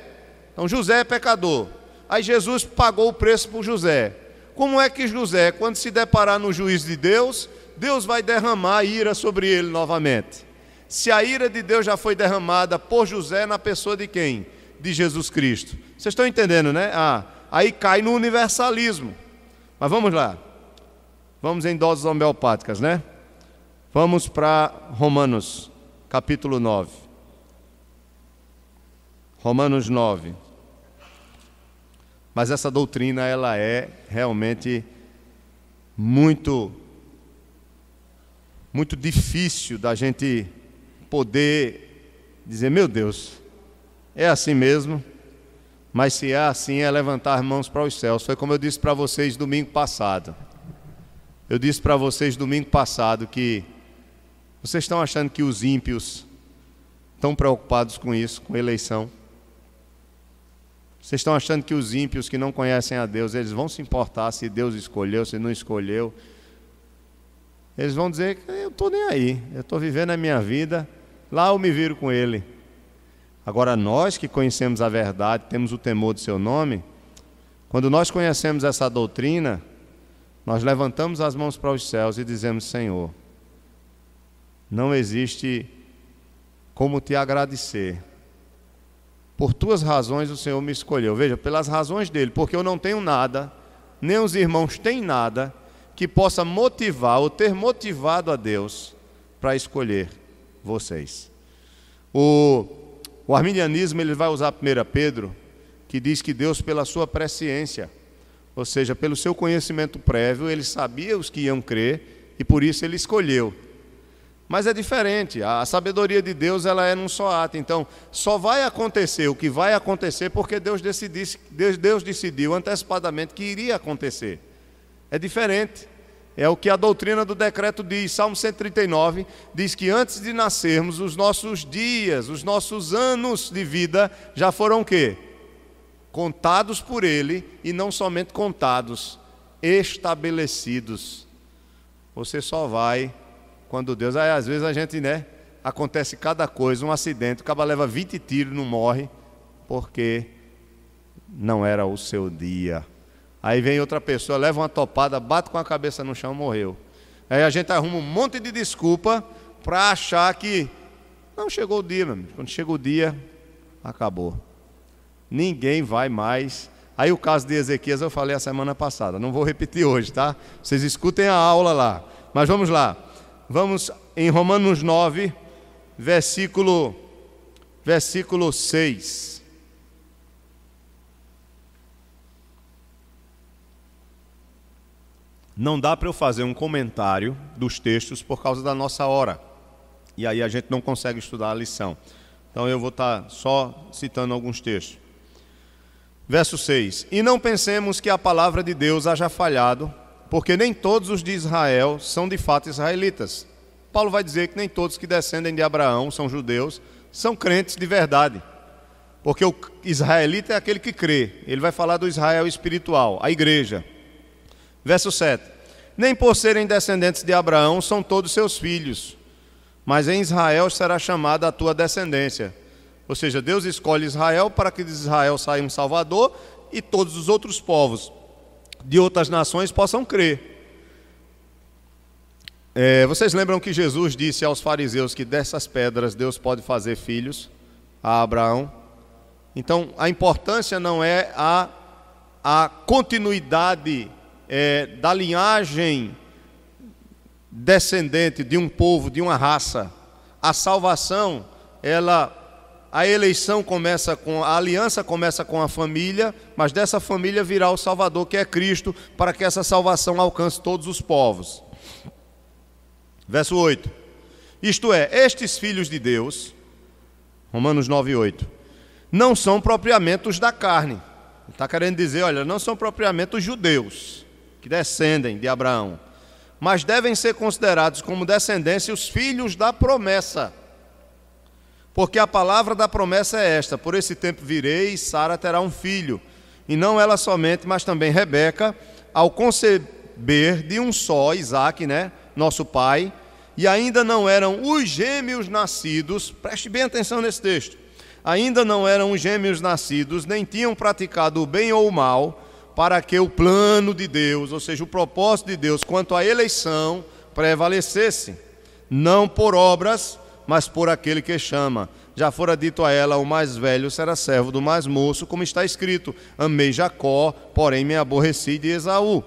então José é pecador, aí Jesus pagou o preço por José. Como é que José, quando se deparar no juízo de Deus, Deus vai derramar a ira sobre ele novamente? Se a ira de Deus já foi derramada por José na pessoa de quem? De Jesus Cristo. Vocês estão entendendo, né? Aí cai no universalismo. Mas vamos lá. Vamos em doses homeopáticas, né? Vamos para Romanos, capítulo 9. Romanos 9. Mas essa doutrina, ela é realmente muito difícil da gente poder dizer, meu Deus, é assim mesmo, mas se é assim, é levantar as mãos para os céus. Foi como eu disse para vocês domingo passado. Eu disse para vocês domingo passado que vocês estão achando que os ímpios estão preocupados com isso, com eleição? Vocês estão achando que os ímpios que não conhecem a Deus, eles vão se importar se Deus escolheu, se não escolheu? Eles vão dizer que eu estou nem aí, eu estou vivendo a minha vida, lá eu me viro com ele. Agora nós que conhecemos a verdade, temos o temor do seu nome, quando nós conhecemos essa doutrina, nós levantamos as mãos para os céus e dizemos, Senhor, não existe como te agradecer. Por tuas razões o Senhor me escolheu. Veja, pelas razões dele, porque eu não tenho nada, nem os irmãos têm nada que possa motivar ou ter motivado a Deus para escolher vocês. O arminianismo, ele vai usar 1 Pedro, que diz que Deus, pela sua presciência, ou seja, pelo seu conhecimento prévio, ele sabia os que iam crer e por isso ele escolheu. Mas é diferente, a sabedoria de Deus, ela é num só ato. Então, só vai acontecer o que vai acontecer porque Deus decidiu antecipadamente que iria acontecer. É diferente. É o que a doutrina do decreto diz. Salmo 139 diz que antes de nascermos, os nossos dias, os nossos anos de vida já foram o quê? Contados por Ele, e não somente contados estabelecidos. Você só vai quando Deus... Aí às vezes a gente, acontece cada coisa, um acidente, o cara leva 20 tiros e não morre, porque não era o seu dia. Aí vem outra pessoa, leva uma topada, bate com a cabeça no chão e morreu. Aí a gente arruma um monte de desculpa para achar que não chegou o dia, meu amigo. Quando chega o dia, acabou. Ninguém vai mais. Aí o caso de Ezequias eu falei a semana passada, não vou repetir hoje, tá? Vocês escutem a aula lá. Mas vamos lá. Vamos em Romanos 9, versículo 6. Não dá para eu fazer um comentário dos textos por causa da nossa hora. E aí a gente não consegue estudar a lição. Então eu vou estar só citando alguns textos. Verso 6. E não pensemos que a palavra de Deus haja falhado, porque nem todos os de Israel são de fato israelitas. Paulo vai dizer que nem todos que descendem de Abraão são judeus, são crentes de verdade. Porque o israelita é aquele que crê. Ele vai falar do Israel espiritual, a igreja. Verso 7. Nem por serem descendentes de Abraão são todos seus filhos, mas em Israel será chamada a tua descendência. Ou seja, Deus escolhe Israel para que de Israel saia um Salvador e todos os outros povos de outras nações possam crer. Vocês lembram que Jesus disse aos fariseus que dessas pedras Deus pode fazer filhos a Abraão? Então a importância não é a continuidade da linhagem descendente de um povo, de uma raça. A salvação, a eleição começa a aliança começa com a família, mas dessa família virá o Salvador, que é Cristo, para que essa salvação alcance todos os povos. Verso 8. Isto é, estes filhos de Deus, Romanos 9, 8, não são propriamente os da carne. Está querendo dizer, olha, não são propriamente os judeus que descendem de Abraão, mas devem ser considerados como descendência os filhos da promessa. Porque a palavra da promessa é esta: por esse tempo virei e Sara terá um filho. E não ela somente, mas também Rebeca, ao conceber de um só, Isaque, nosso pai, e ainda não eram os gêmeos nascidos, preste bem atenção nesse texto, ainda não eram os gêmeos nascidos, nem tinham praticado o bem ou o mal, para que o plano de Deus, ou seja, o propósito de Deus quanto à eleição, prevalecesse, não por obras, mas por aquele que chama. Já fora dito a ela, o mais velho será servo do mais moço, como está escrito: amei Jacó, porém me aborreci de Esaú.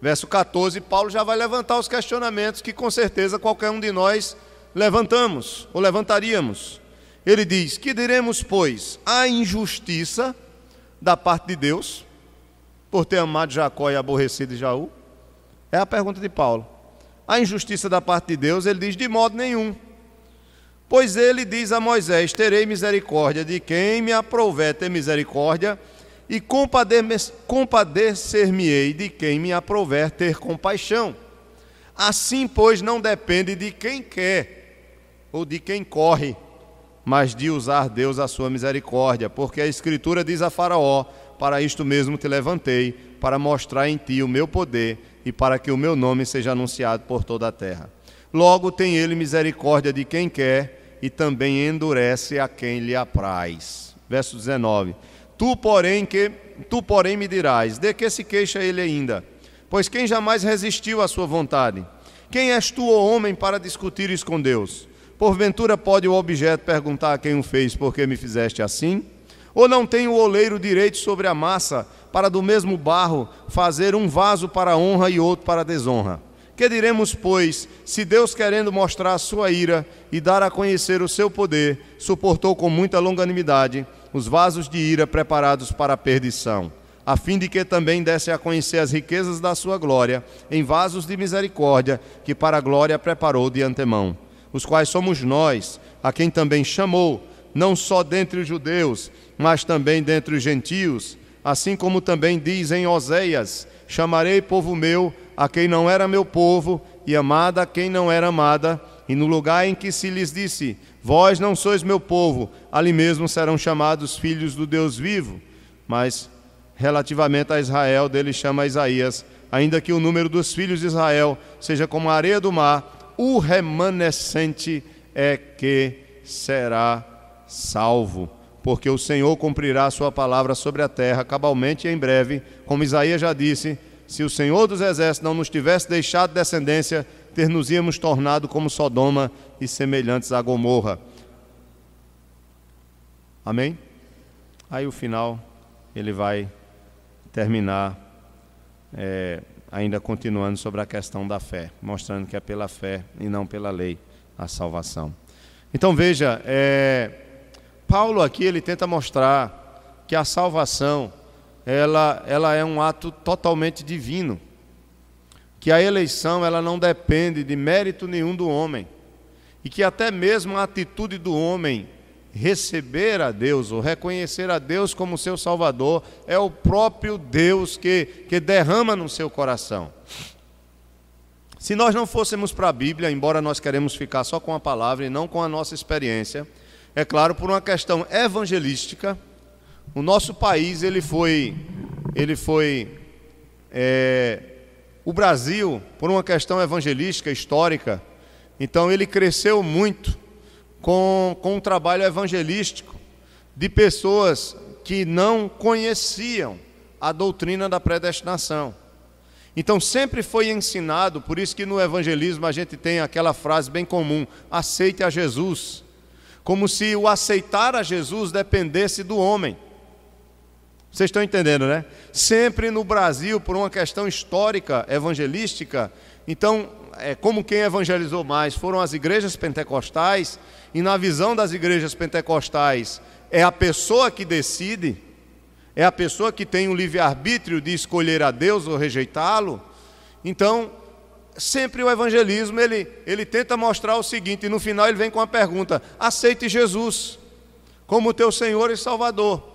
Verso 14, Paulo já vai levantar os questionamentos que com certeza qualquer um de nós levantamos, ou levantaríamos. Ele diz: que diremos, pois, a injustiça da parte de Deus, por ter amado Jacó e aborrecido Esaú? É a pergunta de Paulo. A injustiça da parte de Deus, ele diz: de modo nenhum. Pois ele diz a Moisés: terei misericórdia de quem me aprouver ter misericórdia, e compadecer-me-ei de quem me aprouver ter compaixão. Assim, pois, não depende de quem quer ou de quem corre, mas de usar Deus a sua misericórdia, porque a Escritura diz a Faraó: para isto mesmo te levantei, para mostrar em ti o meu poder e para que o meu nome seja anunciado por toda a terra. Logo tem ele misericórdia de quem quer e também endurece a quem lhe apraz. Verso 19. Tu, porém, me dirás: de que se queixa ele ainda? Pois quem jamais resistiu à sua vontade? Quem és tu, ó homem, para discutires com Deus? Porventura pode o objeto perguntar a quem o fez: por que me fizeste assim? Ou não tem o oleiro direito sobre a massa, para do mesmo barro fazer um vaso para honra e outro para desonra? Que diremos, pois, se Deus, querendo mostrar a sua ira e dar a conhecer o seu poder, suportou com muita longanimidade os vasos de ira preparados para a perdição, a fim de que também desse a conhecer as riquezas da sua glória em vasos de misericórdia, que para a glória preparou de antemão, os quais somos nós, a quem também chamou, não só dentre os judeus, mas também dentre os gentios, assim como também diz em Oséias: chamarei povo meu a quem não era meu povo, e amada a quem não era amada, e no lugar em que se lhes disse: vós não sois meu povo, ali mesmo serão chamados filhos do Deus vivo. Mas relativamente a Israel, dele chama Isaías: ainda que o número dos filhos de Israel seja como a areia do mar, o remanescente é que será salvo, porque o Senhor cumprirá a sua palavra sobre a terra cabalmente e em breve, como Isaías já disse: se o Senhor dos exércitos não nos tivesse deixado descendência, ter-nos-íamos tornado como Sodoma e semelhantes a Gomorra. Amém? Aí o final ele vai terminar ainda continuando sobre a questão da fé, mostrando que é pela fé e não pela lei a salvação. Então veja, Paulo aqui ele tenta mostrar que a salvação ela é um ato totalmente divino, que a eleição ela não depende de mérito nenhum do homem, e que até mesmo a atitude do homem receber a Deus ou reconhecer a Deus como seu Salvador é o próprio Deus que derrama no seu coração. Se nós não fôssemos para a Bíblia, embora nós queremos ficar só com a palavra e não com a nossa experiência, é claro, por uma questão evangelística, o nosso país o Brasil, por uma questão evangelística, histórica, então ele cresceu muito com um trabalho evangelístico de pessoas que não conheciam a doutrina da predestinação. Então sempre foi ensinado, por isso que no evangelismo a gente tem aquela frase bem comum: aceite a Jesus, como se o aceitar a Jesus dependesse do homem. Vocês estão entendendo, né? Sempre no Brasil, por uma questão histórica, evangelística, então, como quem evangelizou mais foram as igrejas pentecostais, e na visão das igrejas pentecostais, é a pessoa que decide, é a pessoa que tem o livre-arbítrio de escolher a Deus ou rejeitá-lo. Então, sempre o evangelismo, ele tenta mostrar o seguinte, e no final ele vem com a pergunta: aceite Jesus como teu Senhor e Salvador.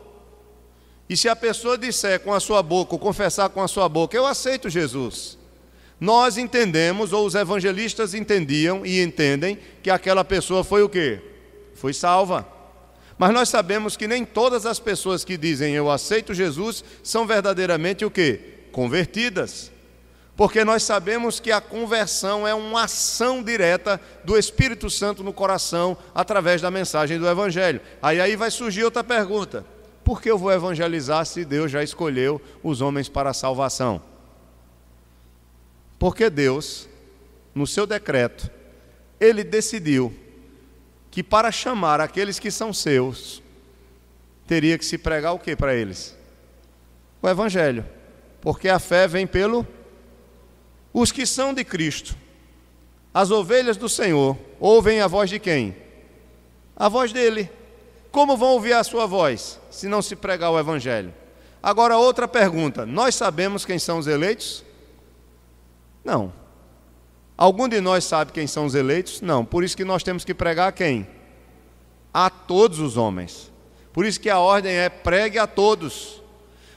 E se a pessoa disser com a sua boca, ou confessar com a sua boca: eu aceito Jesus, nós entendemos, ou os evangelistas entendiam e entendem, que aquela pessoa foi o quê? Foi salva. Mas nós sabemos que nem todas as pessoas que dizem eu aceito Jesus são verdadeiramente o quê? Convertidas. Porque nós sabemos que a conversão é uma ação direta do Espírito Santo no coração através da mensagem do Evangelho. Aí vai surgir outra pergunta: por que eu vou evangelizar se Deus já escolheu os homens para a salvação? Porque Deus, no seu decreto, Ele decidiu que para chamar aqueles que são seus, teria que se pregar o que para eles? O Evangelho. Porque a fé vem pelo os que são de Cristo. As ovelhas do Senhor ouvem a voz de quem? A voz dele. Como vão ouvir a sua voz, se não se pregar o Evangelho? Agora outra pergunta: nós sabemos quem são os eleitos? Não. Algum de nós sabe quem são os eleitos? Não. Por isso que nós temos que pregar a quem? A todos os homens. Por isso que a ordem é: pregue a todos.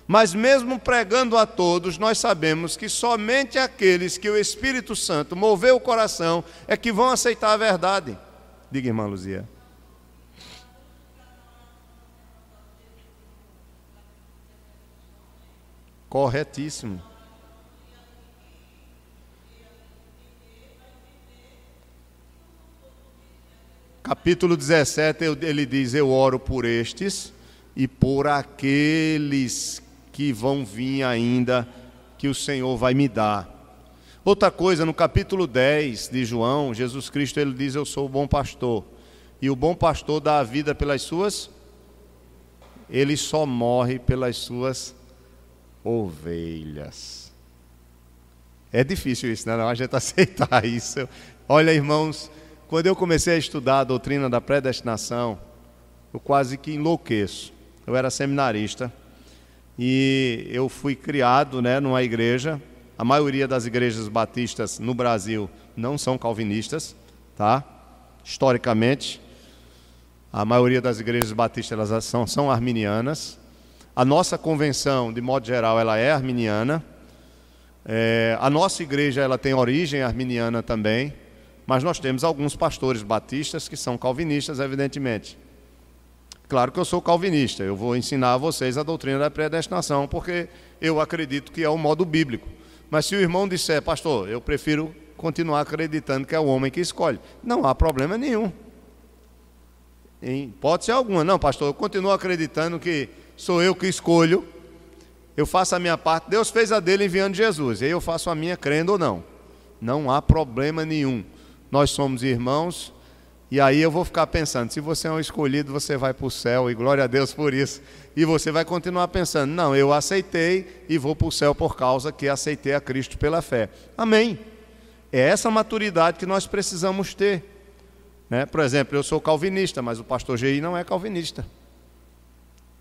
Mas mesmo pregando a todos, nós sabemos que somente aqueles que o Espírito Santo moveu o coração é que vão aceitar a verdade. Diga, irmã Luzia. Corretíssimo. Capítulo 17, ele diz: eu oro por estes e por aqueles que vão vir ainda, que o Senhor vai me dar. Outra coisa, no capítulo 10 de João, Jesus Cristo ele diz: eu sou o bom pastor, e o bom pastor dá a vida pelas suas, ele só morre pelas suas ovelhas. É difícil isso, né? Não, a gente aceitar isso. Olha, irmãos, quando eu comecei a estudar a doutrina da predestinação, eu quase que enlouqueço. Eu era seminarista e eu fui criado, numa igreja. A maioria das igrejas batistas no Brasil não são calvinistas, tá? Historicamente, a maioria das igrejas batistas elas são arminianas. A nossa convenção, de modo geral, ela é arminiana. A nossa igreja ela tem origem arminiana também, mas nós temos alguns pastores batistas que são calvinistas, evidentemente. Claro que eu sou calvinista, eu vou ensinar a vocês a doutrina da predestinação, porque eu acredito que é o modo bíblico. Mas se o irmão disser, pastor, eu prefiro continuar acreditando que é o homem que escolhe, não há problema nenhum. Em hipótese alguma. Não, pastor, eu continuo acreditando que sou eu que escolho, eu faço a minha parte, Deus fez a dele enviando Jesus, e aí eu faço a minha crendo ou não. Não há problema nenhum. Nós somos irmãos, e aí eu vou ficar pensando, se você é um escolhido, você vai para o céu, e glória a Deus por isso. E você vai continuar pensando, não, eu aceitei e vou para o céu por causa que aceitei a Cristo pela fé. Amém. É essa maturidade que nós precisamos ter. Né? Por exemplo, eu sou calvinista, mas o pastor G.I. não é calvinista.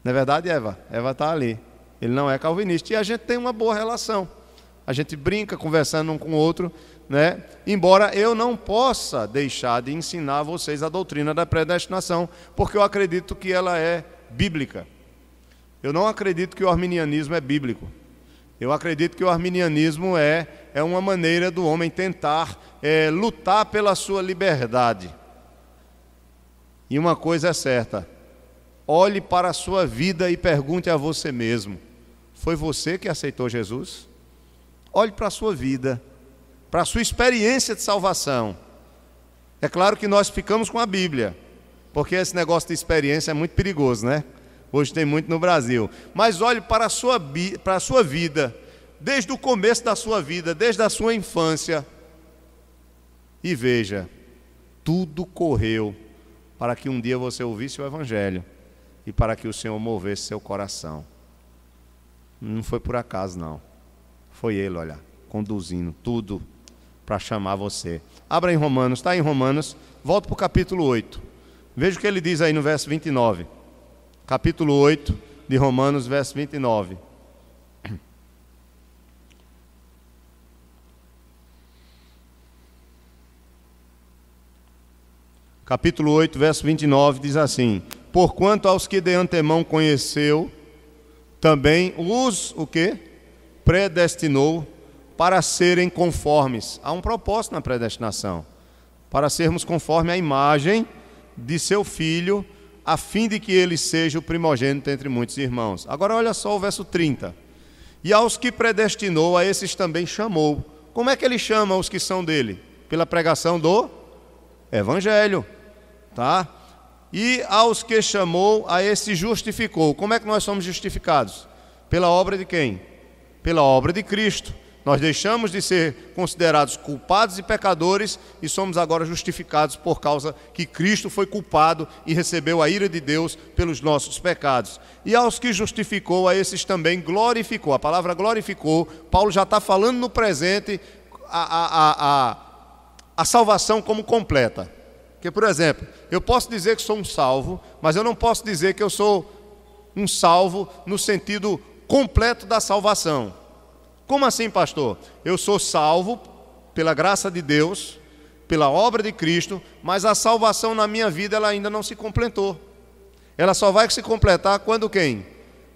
Não é verdade, Eva? Eva está ali. Ele não é calvinista. E a gente tem uma boa relação. A gente brinca, conversando um com o outro, né? Embora eu não possa deixar de ensinar a vocês a doutrina da predestinação, porque eu acredito que ela é bíblica. Eu não acredito que o arminianismo é bíblico. Eu acredito que o arminianismo é uma maneira do homem tentar lutar pela sua liberdade. E uma coisa é certa, olhe para a sua vida e pergunte a você mesmo, foi você que aceitou Jesus? Olhe para a sua vida, para a sua experiência de salvação. É claro que nós ficamos com a Bíblia, porque esse negócio de experiência é muito perigoso, né? Hoje tem muito no Brasil. Mas olhe para a sua vida, desde o começo da sua vida, desde a sua infância, e veja, tudo correu para que um dia você ouvisse o Evangelho e para que o Senhor movesse seu coração. Não foi por acaso, não. Foi Ele, olha, conduzindo tudo para chamar você. Abra em Romanos, está em Romanos, volta para o capítulo 8. Veja o que ele diz aí no verso 29. Capítulo 8 de Romanos, verso 29. Capítulo 8, verso 29 diz assim: porquanto aos que de antemão conheceu, também os, o quê? Predestinou para serem conformes. Há um propósito na predestinação, para sermos conforme a imagem de seu Filho, a fim de que ele seja o primogênito entre muitos irmãos. Agora olha só o verso 30. E aos que predestinou, a esses também chamou. Como é que ele chama os que são dele? Pela pregação do Evangelho. Tá? E aos que chamou, a esse justificou. Como é que nós somos justificados? Pela obra de quem? Pela obra de Cristo. Nós deixamos de ser considerados culpados e pecadores e somos agora justificados por causa que Cristo foi culpado e recebeu a ira de Deus pelos nossos pecados. E aos que justificou, a esses também glorificou. A palavra glorificou, Paulo já está falando no presente a salvação como completa. Porque, por exemplo, eu posso dizer que sou um salvo, mas eu não posso dizer que eu sou um salvo no sentido completo da salvação. Como assim, pastor? Eu sou salvo pela graça de Deus, pela obra de Cristo, mas a salvação na minha vida ela ainda não se completou. Ela só vai se completar quando quem?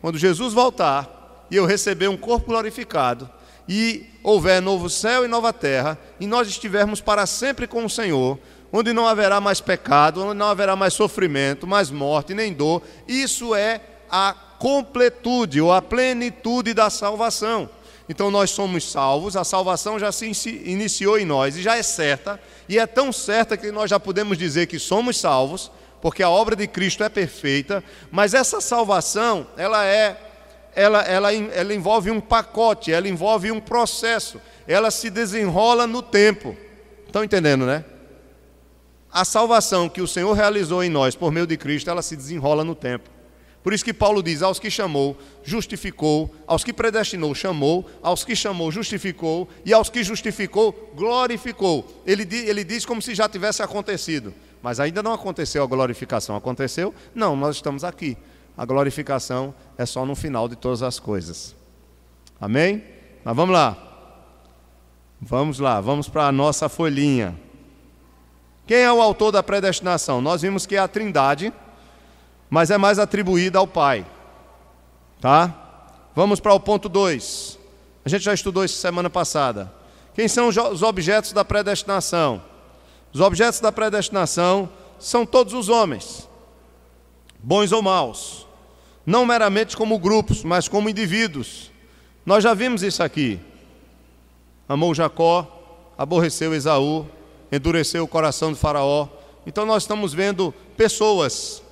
Quando Jesus voltar e eu receber um corpo glorificado e houver novo céu e nova terra e nós estivermos para sempre com o Senhor, onde não haverá mais pecado, onde não haverá mais sofrimento, mais morte, nem dor. Isso é a completude ou a plenitude da salvação. Então nós somos salvos, a salvação já se iniciou em nós e já é certa, e é tão certa que nós já podemos dizer que somos salvos, porque a obra de Cristo é perfeita, mas essa salvação, ela envolve um pacote, ela envolve um processo, ela se desenrola no tempo. Estão entendendo, né? A salvação que o Senhor realizou em nós por meio de Cristo, ela se desenrola no tempo. Por isso que Paulo diz, aos que chamou, justificou, aos que predestinou, chamou, aos que chamou, justificou, e aos que justificou, glorificou. Ele diz como se já tivesse acontecido, mas ainda não aconteceu a glorificação. Aconteceu? Não, nós estamos aqui. A glorificação é só no final de todas as coisas. Amém? Mas vamos lá. Vamos para a nossa folhinha. Quem é o autor da predestinação? Nós vimos que é a Trindade, mas é mais atribuída ao Pai. Tá? Vamos para o ponto 2. A gente já estudou isso semana passada. Quem são os objetos da predestinação? Os objetos da predestinação são todos os homens, bons ou maus, não meramente como grupos, mas como indivíduos. Nós já vimos isso aqui. amou Jacó, aborreceu Esaú, endureceu o coração de Faraó. Então nós estamos vendo pessoas,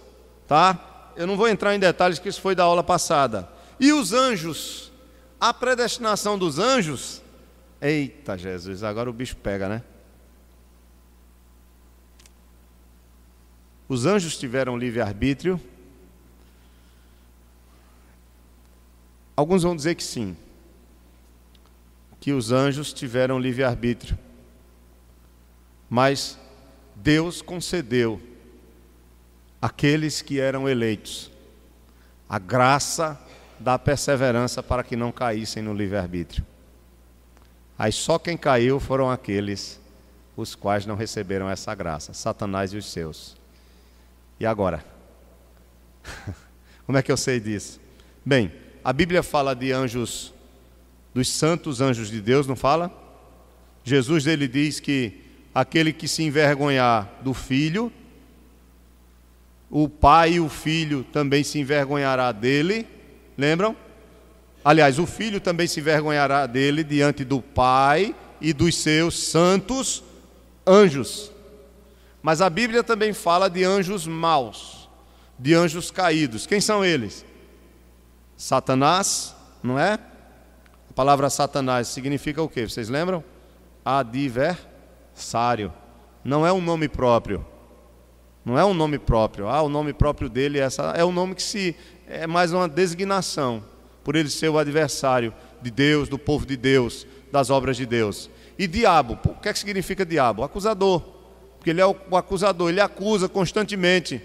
tá? Eu não vou entrar em detalhes, que isso foi da aula passada. E os anjos, a predestinação dos anjos, eita Jesus, agora o bicho pega, né? Os anjos tiveram livre-arbítrio? Alguns vão dizer que sim, que os anjos tiveram livre-arbítrio, mas Deus concedeu àqueles que eram eleitos a graça da perseverança para que não caíssem no livre-arbítrio. Aí só quem caiu foram aqueles os quais não receberam essa graça, Satanás e os seus. E agora? Como é que eu sei disso? Bem, a Bíblia fala de anjos, dos santos anjos de Deus, não fala? Jesus, ele diz que aquele que se envergonhar do filho, o pai e o filho também se envergonhará dele, lembram? Aliás, o filho também se envergonhará dele diante do pai e dos seus santos anjos. Mas a Bíblia também fala de anjos maus, de anjos caídos. Quem são eles? Satanás, não é? A palavra Satanás significa o quê? Vocês lembram? Adversário. Não é um nome próprio. Não é um nome próprio. O nome próprio dele é um nome que é mais uma designação, por ele ser o adversário de Deus, do povo de Deus, das obras de Deus. E diabo, o que é que significa diabo? Acusador. Porque ele é o acusador, ele acusa constantemente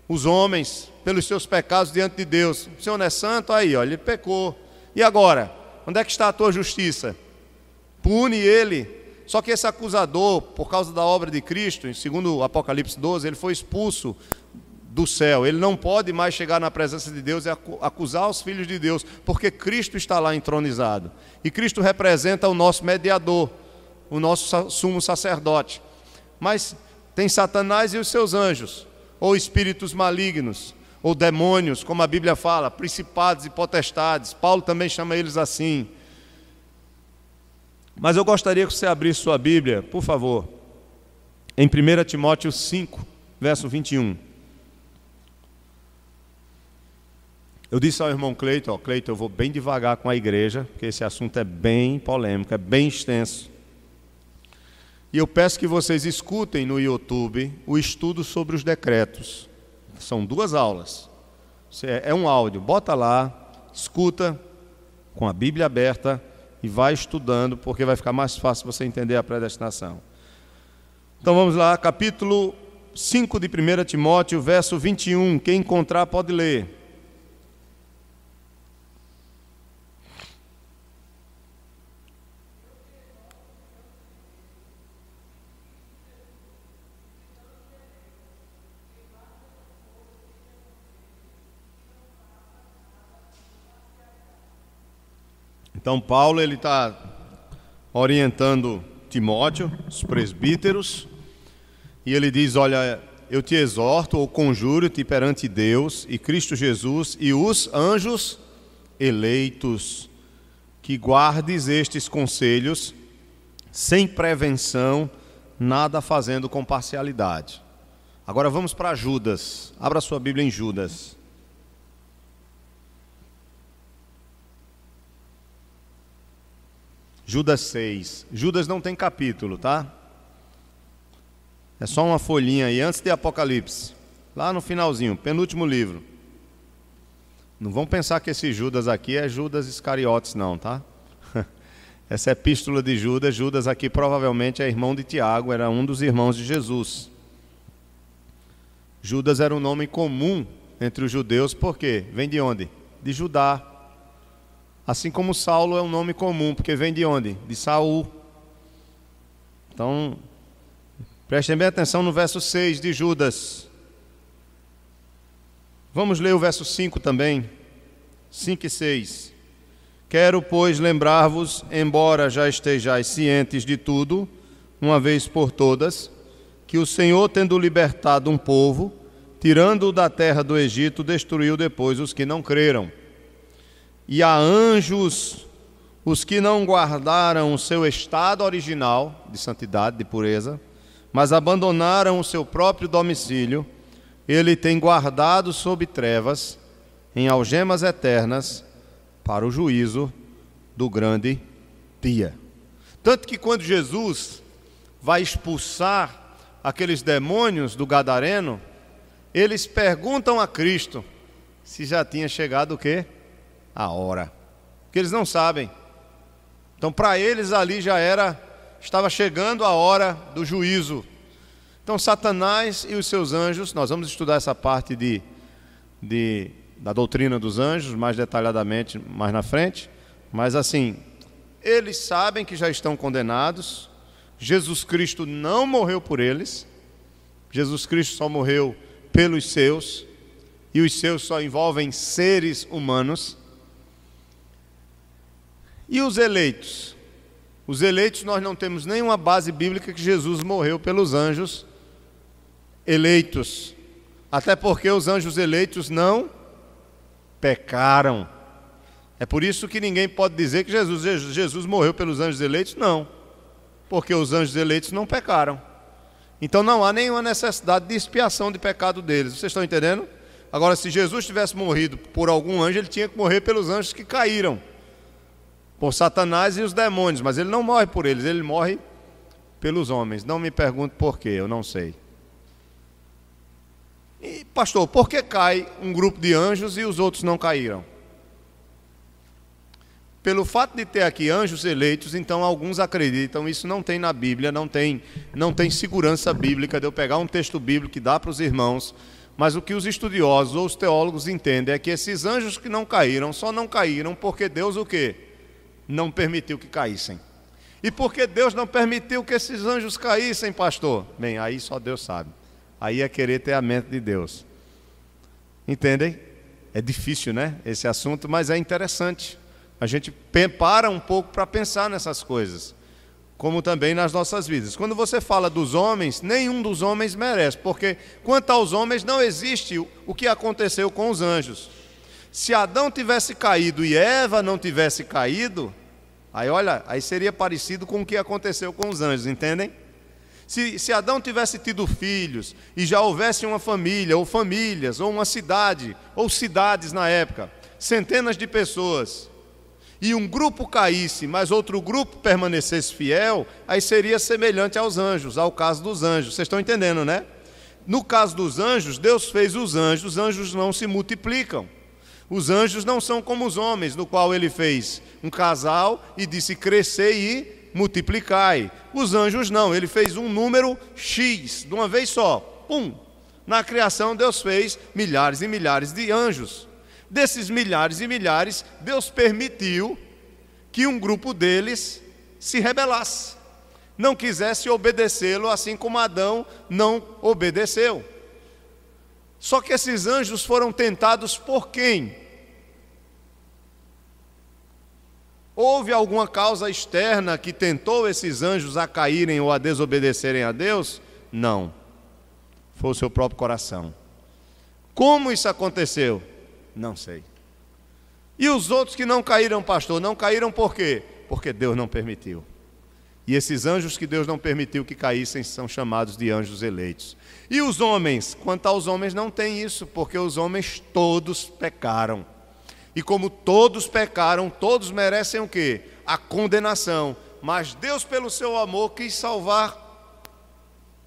os homens pelos seus pecados diante de Deus. O Senhor não é santo? Aí, ó, ele pecou. E agora? Onde é que está a tua justiça? Pune ele. Só que esse acusador, por causa da obra de Cristo, segundo o Apocalipse 12, ele foi expulso do céu. Ele não pode mais chegar na presença de Deus e acusar os filhos de Deus, porque Cristo está lá entronizado. E Cristo representa o nosso mediador, o nosso sumo sacerdote. Mas tem Satanás e os seus anjos, ou espíritos malignos, ou demônios, como a Bíblia fala, principados e potestades. Paulo também chama eles assim. Mas eu gostaria que você abrisse sua Bíblia, por favor, em 1 Timóteo 5, verso 21. Eu disse ao irmão Cleiton, Cleiton, eu vou bem devagar com a igreja, porque esse assunto é bem polêmico, é bem extenso. E eu peço que vocês escutem no YouTube o estudo sobre os decretos. São 2 aulas. É um áudio, bota lá, escuta com a Bíblia aberta e vai estudando, porque vai ficar mais fácil você entender a predestinação. Então vamos lá, capítulo 5 de 1 Timóteo, verso 21. Quem encontrar pode ler. Então Paulo ele está orientando Timóteo, os presbíteros, e ele diz: olha, eu te exorto ou conjuro-te perante Deus e Cristo Jesus e os anjos eleitos, que guardes estes conselhos sem prevenção, nada fazendo com parcialidade. Agora vamos para Judas. Abra sua Bíblia em Judas. Judas 6. Judas não tem capítulo, tá? É só uma folhinha aí, antes de Apocalipse. Lá no finalzinho, penúltimo livro. Não vão pensar que esse Judas aqui é Judas Iscariotes, não, tá? Essa epístola de Judas, Judas aqui provavelmente é irmão de Tiago, era um dos irmãos de Jesus. Judas era um nome comum entre os judeus, por quê? Vem de onde? De Judá. Assim como Saulo é um nome comum, porque vem de onde? De Saul. Então, prestem bem atenção no verso 6 de Judas. Vamos ler o verso 5 também. 5 e 6. Quero, pois, lembrar-vos, embora já estejais cientes de tudo, uma vez por todas, que o Senhor, tendo libertado um povo, tirando-o da terra do Egito, destruiu depois os que não creram. E a anjos os que não guardaram o seu estado original de santidade, de pureza, mas abandonaram o seu próprio domicílio, ele tem guardado sob trevas, em algemas eternas, para o juízo do grande dia. Tanto que quando Jesus vai expulsar aqueles demônios do Gadareno, eles perguntam a Cristo se já tinha chegado o quê? A hora. Porque eles não sabem. Então, para eles ali estava chegando a hora do juízo. Então, Satanás e os seus anjos, nós vamos estudar essa parte da doutrina dos anjos mais detalhadamente mais na frente, mas assim, eles sabem que já estão condenados. Jesus Cristo não morreu por eles, Jesus Cristo só morreu pelos seus, e os seus só envolvem seres humanos. E os eleitos? Os eleitos, nós não temos nenhuma base bíblica que Jesus morreu pelos anjos eleitos, até porque os anjos eleitos não pecaram. É por isso que ninguém pode dizer que Jesus morreu pelos anjos eleitos, não, porque os anjos eleitos não pecaram. Então não há nenhuma necessidade de expiação de pecado deles. Vocês estão entendendo? Agora, se Jesus tivesse morrido por algum anjo, ele tinha que morrer pelos anjos que caíram, por Satanás e os demônios, mas ele não morre por eles, ele morre pelos homens. Não me pergunte por quê, eu não sei. E, pastor, por que cai um grupo de anjos e os outros não caíram? Pelo fato de ter aqui anjos eleitos, então alguns acreditam, isso não tem na Bíblia, não tem segurança bíblica de eu pegar um texto bíblico e dar para os irmãos, mas o que os estudiosos ou os teólogos entendem é que esses anjos que não caíram, só não caíram porque Deus o quê? Não permitiu que caíssem. E por que Deus não permitiu que esses anjos caíssem, pastor? Bem, aí só Deus sabe. Aí é querer ter a mente de Deus. Entendem? É difícil, né, esse assunto, mas é interessante. A gente para um pouco para pensar nessas coisas, como também nas nossas vidas. Quando você fala dos homens, nenhum dos homens merece, porque quanto aos homens não existe o que aconteceu com os anjos. Se Adão tivesse caído e Eva não tivesse caído, aí seria parecido com o que aconteceu com os anjos, entendem? Se Adão tivesse tido filhos e já houvesse uma família, ou famílias, ou uma cidade, ou cidades na época, centenas de pessoas, e um grupo caísse, mas outro grupo permanecesse fiel, aí seria semelhante aos anjos, ao caso dos anjos. Vocês estão entendendo, né? No caso dos anjos, Deus fez os anjos não se multiplicam. Os anjos não são como os homens, no qual ele fez um casal e disse crescer e multiplicai. Os anjos não, ele fez um número X, de uma vez só, pum. Na criação Deus fez milhares e milhares de anjos. Desses milhares e milhares, Deus permitiu que um grupo deles se rebelasse, não quisesse obedecê-lo, assim como Adão não obedeceu. Só que esses anjos foram tentados por quem? Houve alguma causa externa que tentou esses anjos a caírem ou a desobedecerem a Deus? Não. Foi o seu próprio coração. Como isso aconteceu? Não sei. E os outros que não caíram, pastor? Não caíram por quê? Porque Deus não permitiu. E esses anjos que Deus não permitiu que caíssem são chamados de anjos eleitos. E os homens? Quanto aos homens não tem isso, porque os homens todos pecaram. E como todos pecaram, todos merecem o quê? A condenação. Mas Deus, pelo seu amor, quis salvar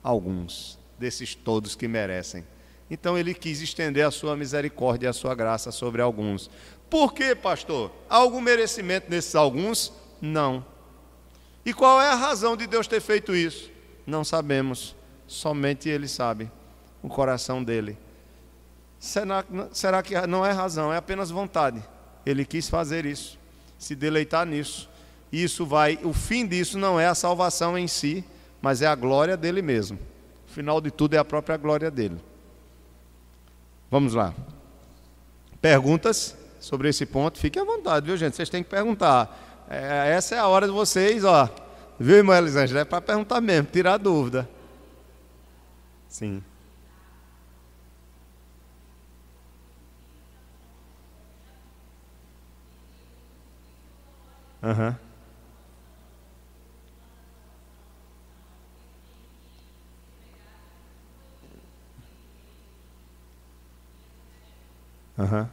alguns desses todos que merecem. Então ele quis estender a sua misericórdia e a sua graça sobre alguns. Por quê, pastor? Há algum merecimento nesses alguns? Não. E qual é a razão de Deus ter feito isso? Não sabemos. Somente Ele sabe o coração dele. Será que não é razão, é apenas vontade? Ele quis fazer isso, se deleitar nisso. E o fim disso não é a salvação em si, mas é a glória dele mesmo. O final de tudo é a própria glória dele. Vamos lá. Perguntas sobre esse ponto? Fiquem à vontade, viu, gente? Vocês têm que perguntar. Essa é a hora de vocês, ó. Viu, irmã Elisângela? É para perguntar mesmo, tirar dúvida. Sim. Aham. Aham.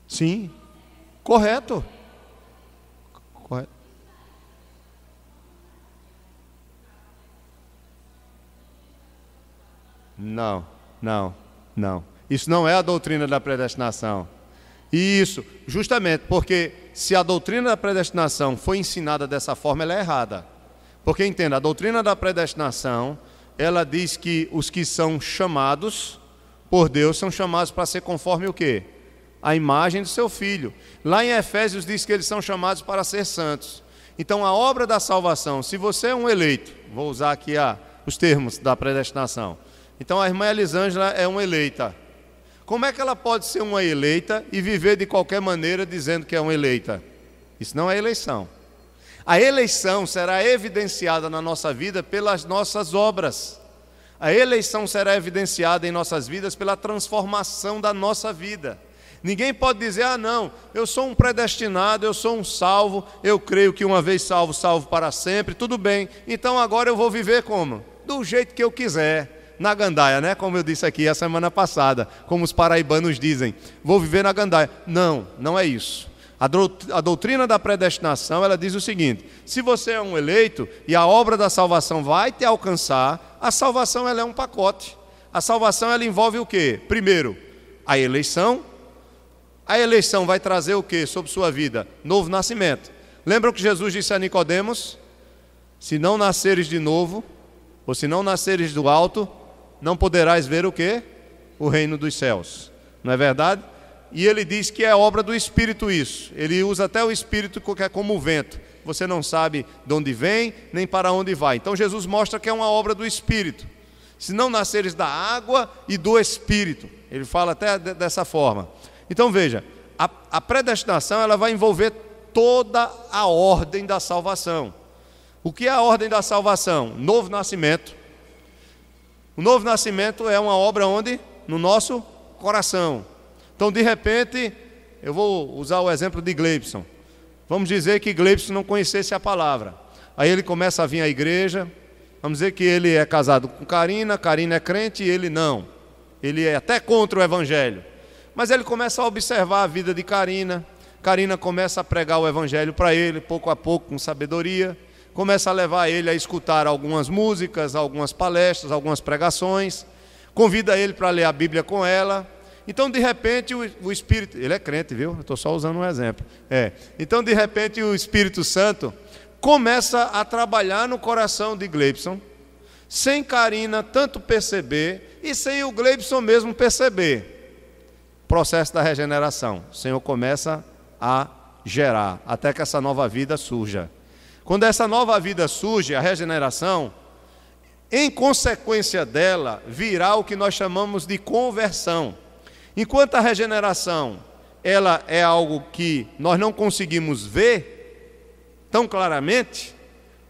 Sim, correto. Correto. Não, não, não. Isso não é a doutrina da predestinação. Isso, justamente porque se a doutrina da predestinação foi ensinada dessa forma, ela é errada. Porque entenda, a doutrina da predestinação, ela diz que os que são chamados por Deus são chamados para ser conforme o quê? A imagem do seu filho. Lá em Efésios diz que eles são chamados para ser santos. Então a obra da salvação, se você é um eleito, vou usar aqui os termos da predestinação. Então a irmã Elisângela é uma eleita. Como é que ela pode ser uma eleita e viver de qualquer maneira dizendo que é uma eleita? Isso não é eleição. A eleição será evidenciada na nossa vida pelas nossas obras. A eleição será evidenciada em nossas vidas pela transformação da nossa vida. Ninguém pode dizer, ah não, eu sou um predestinado, eu sou um salvo, eu creio que uma vez salvo, salvo para sempre, tudo bem, então agora eu vou viver como? Do jeito que eu quiser, na gandaia, né? Como eu disse aqui a semana passada, como os paraibanos dizem, vou viver na gandaia. Não, não é isso. A doutrina da predestinação, ela diz o seguinte, se você é um eleito e a obra da salvação vai te alcançar, a salvação ela é um pacote. A salvação ela envolve o quê? Primeiro, a eleição. A eleição vai trazer o quê sobre sua vida? Novo nascimento. Lembram que Jesus disse a Nicodemos? Se não nasceres de novo, ou se não nasceres do alto, não poderás ver o quê? O reino dos céus. Não é verdade? E ele diz que é obra do Espírito isso. Ele usa até o Espírito que é como o vento. Você não sabe de onde vem, nem para onde vai. Então Jesus mostra que é uma obra do Espírito. Se não nasceres da água e do Espírito. Ele fala até dessa forma. Então veja, a predestinação ela vai envolver toda a ordem da salvação. O que é a ordem da salvação? Novo nascimento. O novo nascimento é uma obra onde? No nosso coração. Então de repente, eu vou usar o exemplo de Gleibson. Vamos dizer que Gleibson não conhecesse a palavra. Aí ele começa a vir à igreja. Vamos dizer que ele é casado com Karina, Karina é crente e ele não. Ele é até contra o evangelho. Mas ele começa a observar a vida de Karina. Karina começa a pregar o evangelho para ele, pouco a pouco, com sabedoria. Começa a levar ele a escutar algumas músicas, algumas palestras, algumas pregações. Convida ele para ler a Bíblia com ela. Então, de repente, o Espírito... Ele é crente, viu? Eu estou só usando um exemplo. Então, de repente, o Espírito Santo começa a trabalhar no coração de Gleibson, sem Karina tanto perceber e sem o Gleibson mesmo perceber. Processo da regeneração. O Senhor começa a gerar, até que essa nova vida surja. Quando essa nova vida surge, a regeneração, em consequência dela, virá o que nós chamamos de conversão. Enquanto a regeneração, ela é algo que nós não conseguimos ver tão claramente,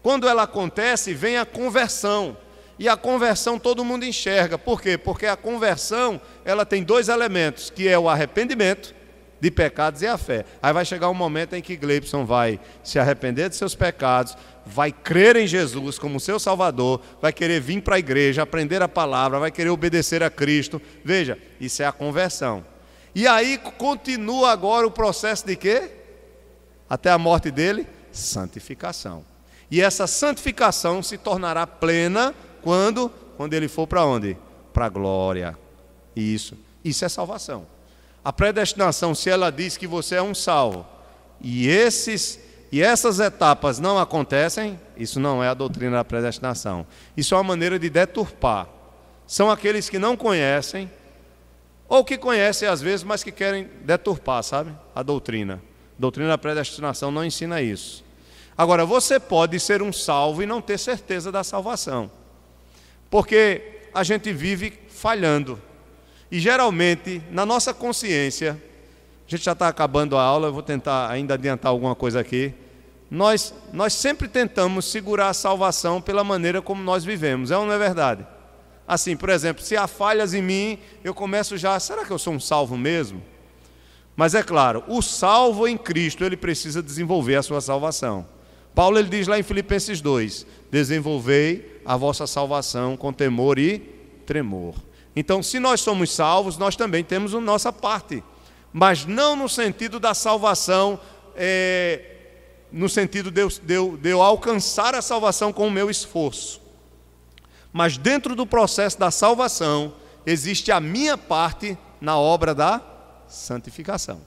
quando ela acontece, vem a conversão. E a conversão todo mundo enxerga. Por quê? Porque a conversão, ela tem dois elementos, que é o arrependimento de pecados e a fé. Aí vai chegar um momento em que Gleibson vai se arrepender de seus pecados, vai crer em Jesus como seu Salvador, vai querer vir para a igreja, aprender a palavra, vai querer obedecer a Cristo. Veja, isso é a conversão. E aí continua agora o processo de quê? Até a morte dele, santificação. E essa santificação se tornará plena quando ele for para onde? Para a glória. Isso é salvação. A predestinação, se ela diz que você é um salvo, e essas etapas não acontecem, isso não é a doutrina da predestinação. Isso é uma maneira de deturpar. São aqueles que não conhecem, ou que conhecem às vezes, mas que querem deturpar, sabe? A doutrina. A doutrina da predestinação não ensina isso. Agora, você pode ser um salvo e não ter certeza da salvação. Porque a gente vive falhando. E geralmente, na nossa consciência, a gente já está acabando a aula, eu vou tentar ainda adiantar alguma coisa aqui. Nós sempre tentamos segurar a salvação pela maneira como nós vivemos, é ou não é verdade? Assim, por exemplo, se há falhas em mim, eu começo já, será que eu sou um salvo mesmo? Mas é claro, o salvo em Cristo, ele precisa desenvolver a sua salvação. Paulo ele diz lá em Filipenses 2, desenvolvei a vossa salvação com temor e tremor. Então, se nós somos salvos, nós também temos a nossa parte, mas não no sentido da salvação, no sentido de eu alcançar a salvação com o meu esforço. Mas dentro do processo da salvação, existe a minha parte na obra da santificação.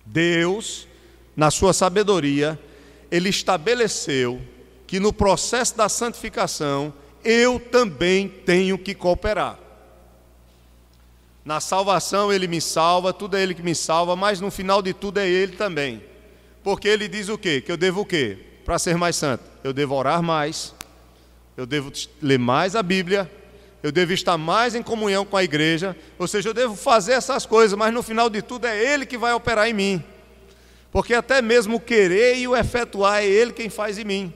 Deus, na sua sabedoria, Ele estabeleceu que no processo da santificação, eu também tenho que cooperar. Na salvação Ele me salva, tudo é Ele que me salva, mas no final de tudo é Ele também. Porque Ele diz o quê? Que eu devo o quê? Para ser mais santo, eu devo orar mais, eu devo ler mais a Bíblia, eu devo estar mais em comunhão com a igreja, ou seja, eu devo fazer essas coisas, mas no final de tudo é Ele que vai operar em mim. Porque até mesmo o querer e o efetuar é Ele quem faz em mim.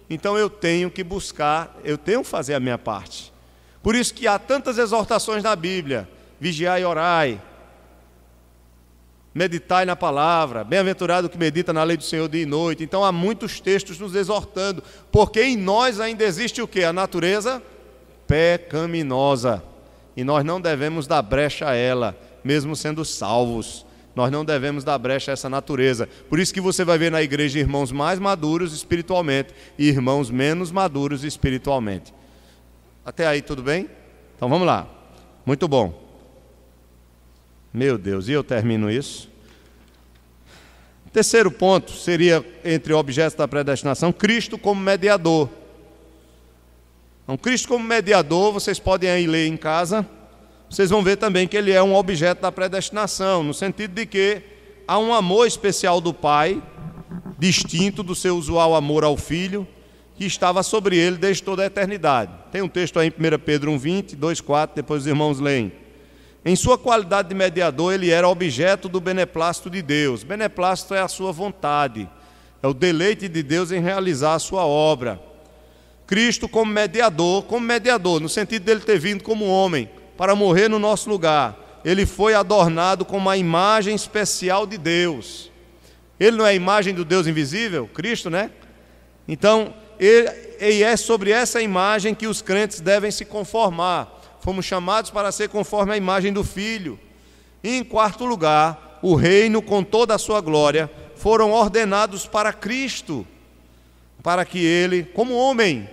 Então eu tenho que buscar, eu tenho que fazer a minha parte. Por isso que há tantas exortações na Bíblia: vigiai e orai, meditai na palavra, bem-aventurado o que medita na lei do Senhor dia e noite. Então há muitos textos nos exortando, porque em nós ainda existe o quê? A natureza pecaminosa, e nós não devemos dar brecha a ela, mesmo sendo salvos. Nós não devemos dar brecha a essa natureza. Por isso que você vai ver na igreja irmãos mais maduros espiritualmente e irmãos menos maduros espiritualmente. Até aí tudo bem? Então vamos lá. Muito bom. Meu Deus, e eu termino isso. Terceiro ponto seria, entre objetos da predestinação, Cristo como mediador. Então, Cristo como mediador, vocês podem aí ler em casa. Vocês vão ver também que ele é um objeto da predestinação, no sentido de que há um amor especial do Pai, distinto do seu usual amor ao Filho, que estava sobre ele desde toda a eternidade. Tem um texto aí em 1 Pedro 1,20, 2,4, depois os irmãos leem. Em sua qualidade de mediador, ele era objeto do beneplácito de Deus. Beneplácito é a sua vontade, é o deleite de Deus em realizar a sua obra. Cristo como mediador, no sentido dele ter vindo como homem, para morrer no nosso lugar. Ele foi adornado com uma imagem especial de Deus. Ele não é a imagem do Deus invisível? Cristo, né? Então, e é sobre essa imagem que os crentes devem se conformar. Fomos chamados para ser conforme a imagem do Filho. E em quarto lugar, o reino com toda a sua glória foram ordenados para Cristo, para que ele, como homem,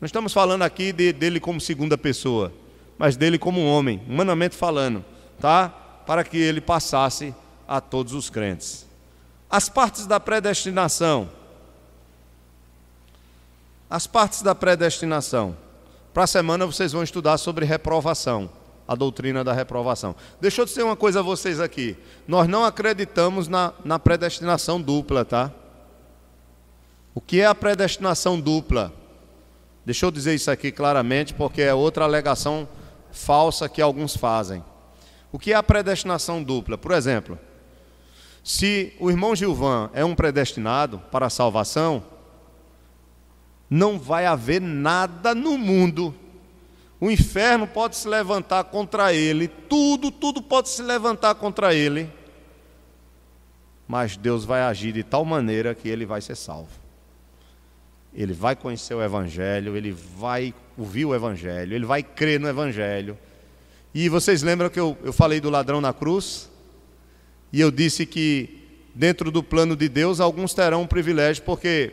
não estamos falando aqui dele como segunda pessoa, mas dele como homem, humanamente falando, tá? Para que ele passasse a todos os crentes. As partes da predestinação. Para a semana vocês vão estudar sobre reprovação, a doutrina da reprovação. Deixa eu dizer uma coisa a vocês aqui. Nós não acreditamos na predestinação dupla, tá? O que é a predestinação dupla? Deixa eu dizer isso aqui claramente, porque é outra alegação falsa que alguns fazem. O que é a predestinação dupla? Por exemplo, se o irmão Gilvan é um predestinado para a salvação, não vai haver nada no mundo. O inferno pode se levantar contra ele, tudo pode se levantar contra ele, mas Deus vai agir de tal maneira que ele vai ser salvo. Ele vai conhecer o Evangelho, ele vai ouvir o Evangelho, ele vai crer no Evangelho. E vocês lembram que eu falei do ladrão na cruz? E eu disse que dentro do plano de Deus alguns terão um privilégio, porque,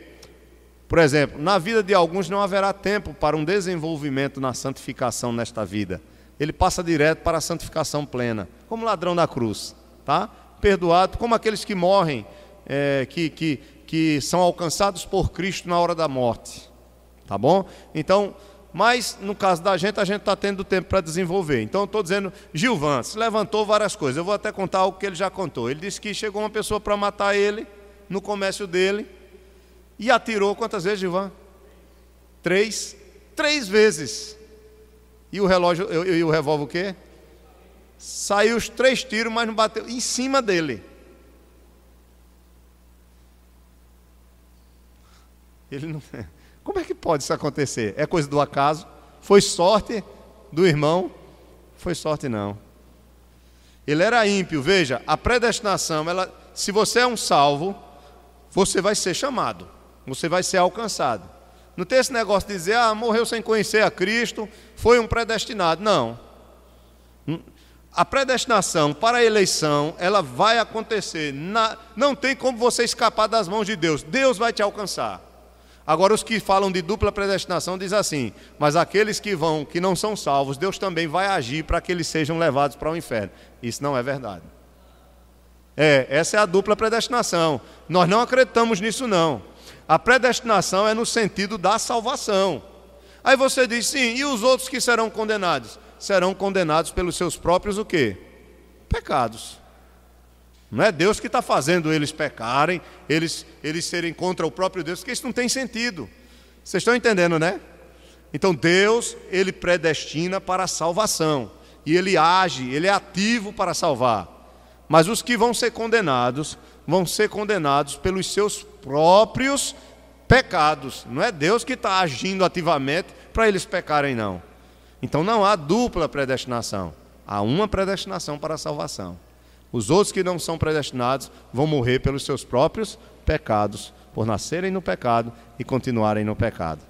por exemplo, na vida de alguns não haverá tempo para um desenvolvimento na santificação nesta vida. Ele passa direto para a santificação plena, como o ladrão na cruz, tá? Perdoado, como aqueles que morrem, que são alcançados por Cristo na hora da morte, tá bom? Então, mas no caso da gente, a gente está tendo tempo para desenvolver. Então eu estou dizendo, Gilvan se levantou várias coisas. Eu vou até contar algo que ele já contou. Ele disse que chegou uma pessoa para matar ele no comércio dele e atirou quantas vezes, Gilvan? 3 vezes. E o relógio, e o revólver o quê? Saiu os 3 tiros, mas não bateu em cima dele. Ele não, Como é que pode isso acontecer? É coisa do acaso? Foi sorte do irmão? Foi sorte não. Ele era ímpio, veja, a predestinação, se você é um salvo, você vai ser chamado, você vai ser alcançado. Não tem esse negócio de dizer, morreu sem conhecer a Cristo, foi um predestinado. Não. A predestinação para a eleição, ela vai acontecer. Não tem como você escapar das mãos de Deus. Deus vai te alcançar. Agora, os que falam de dupla predestinação dizem assim, mas aqueles que não são salvos, Deus também vai agir para que eles sejam levados para o inferno. Isso não é verdade. Essa é a dupla predestinação. Nós não acreditamos nisso não. A predestinação é no sentido da salvação. Aí você diz, sim, e os outros que serão condenados? Serão condenados pelos seus próprios o quê? Pecados. Não é Deus que está fazendo eles pecarem, eles serem contra o próprio Deus, porque isso não tem sentido. Vocês estão entendendo, né? Então Deus, Ele predestina para a salvação. E Ele age, Ele é ativo para salvar. Mas os que vão ser condenados pelos seus próprios pecados. Não é Deus que está agindo ativamente para eles pecarem, não. Então não há dupla predestinação. Há uma predestinação para a salvação. Os outros que não são predestinados vão morrer pelos seus próprios pecados, por nascerem no pecado e continuarem no pecado.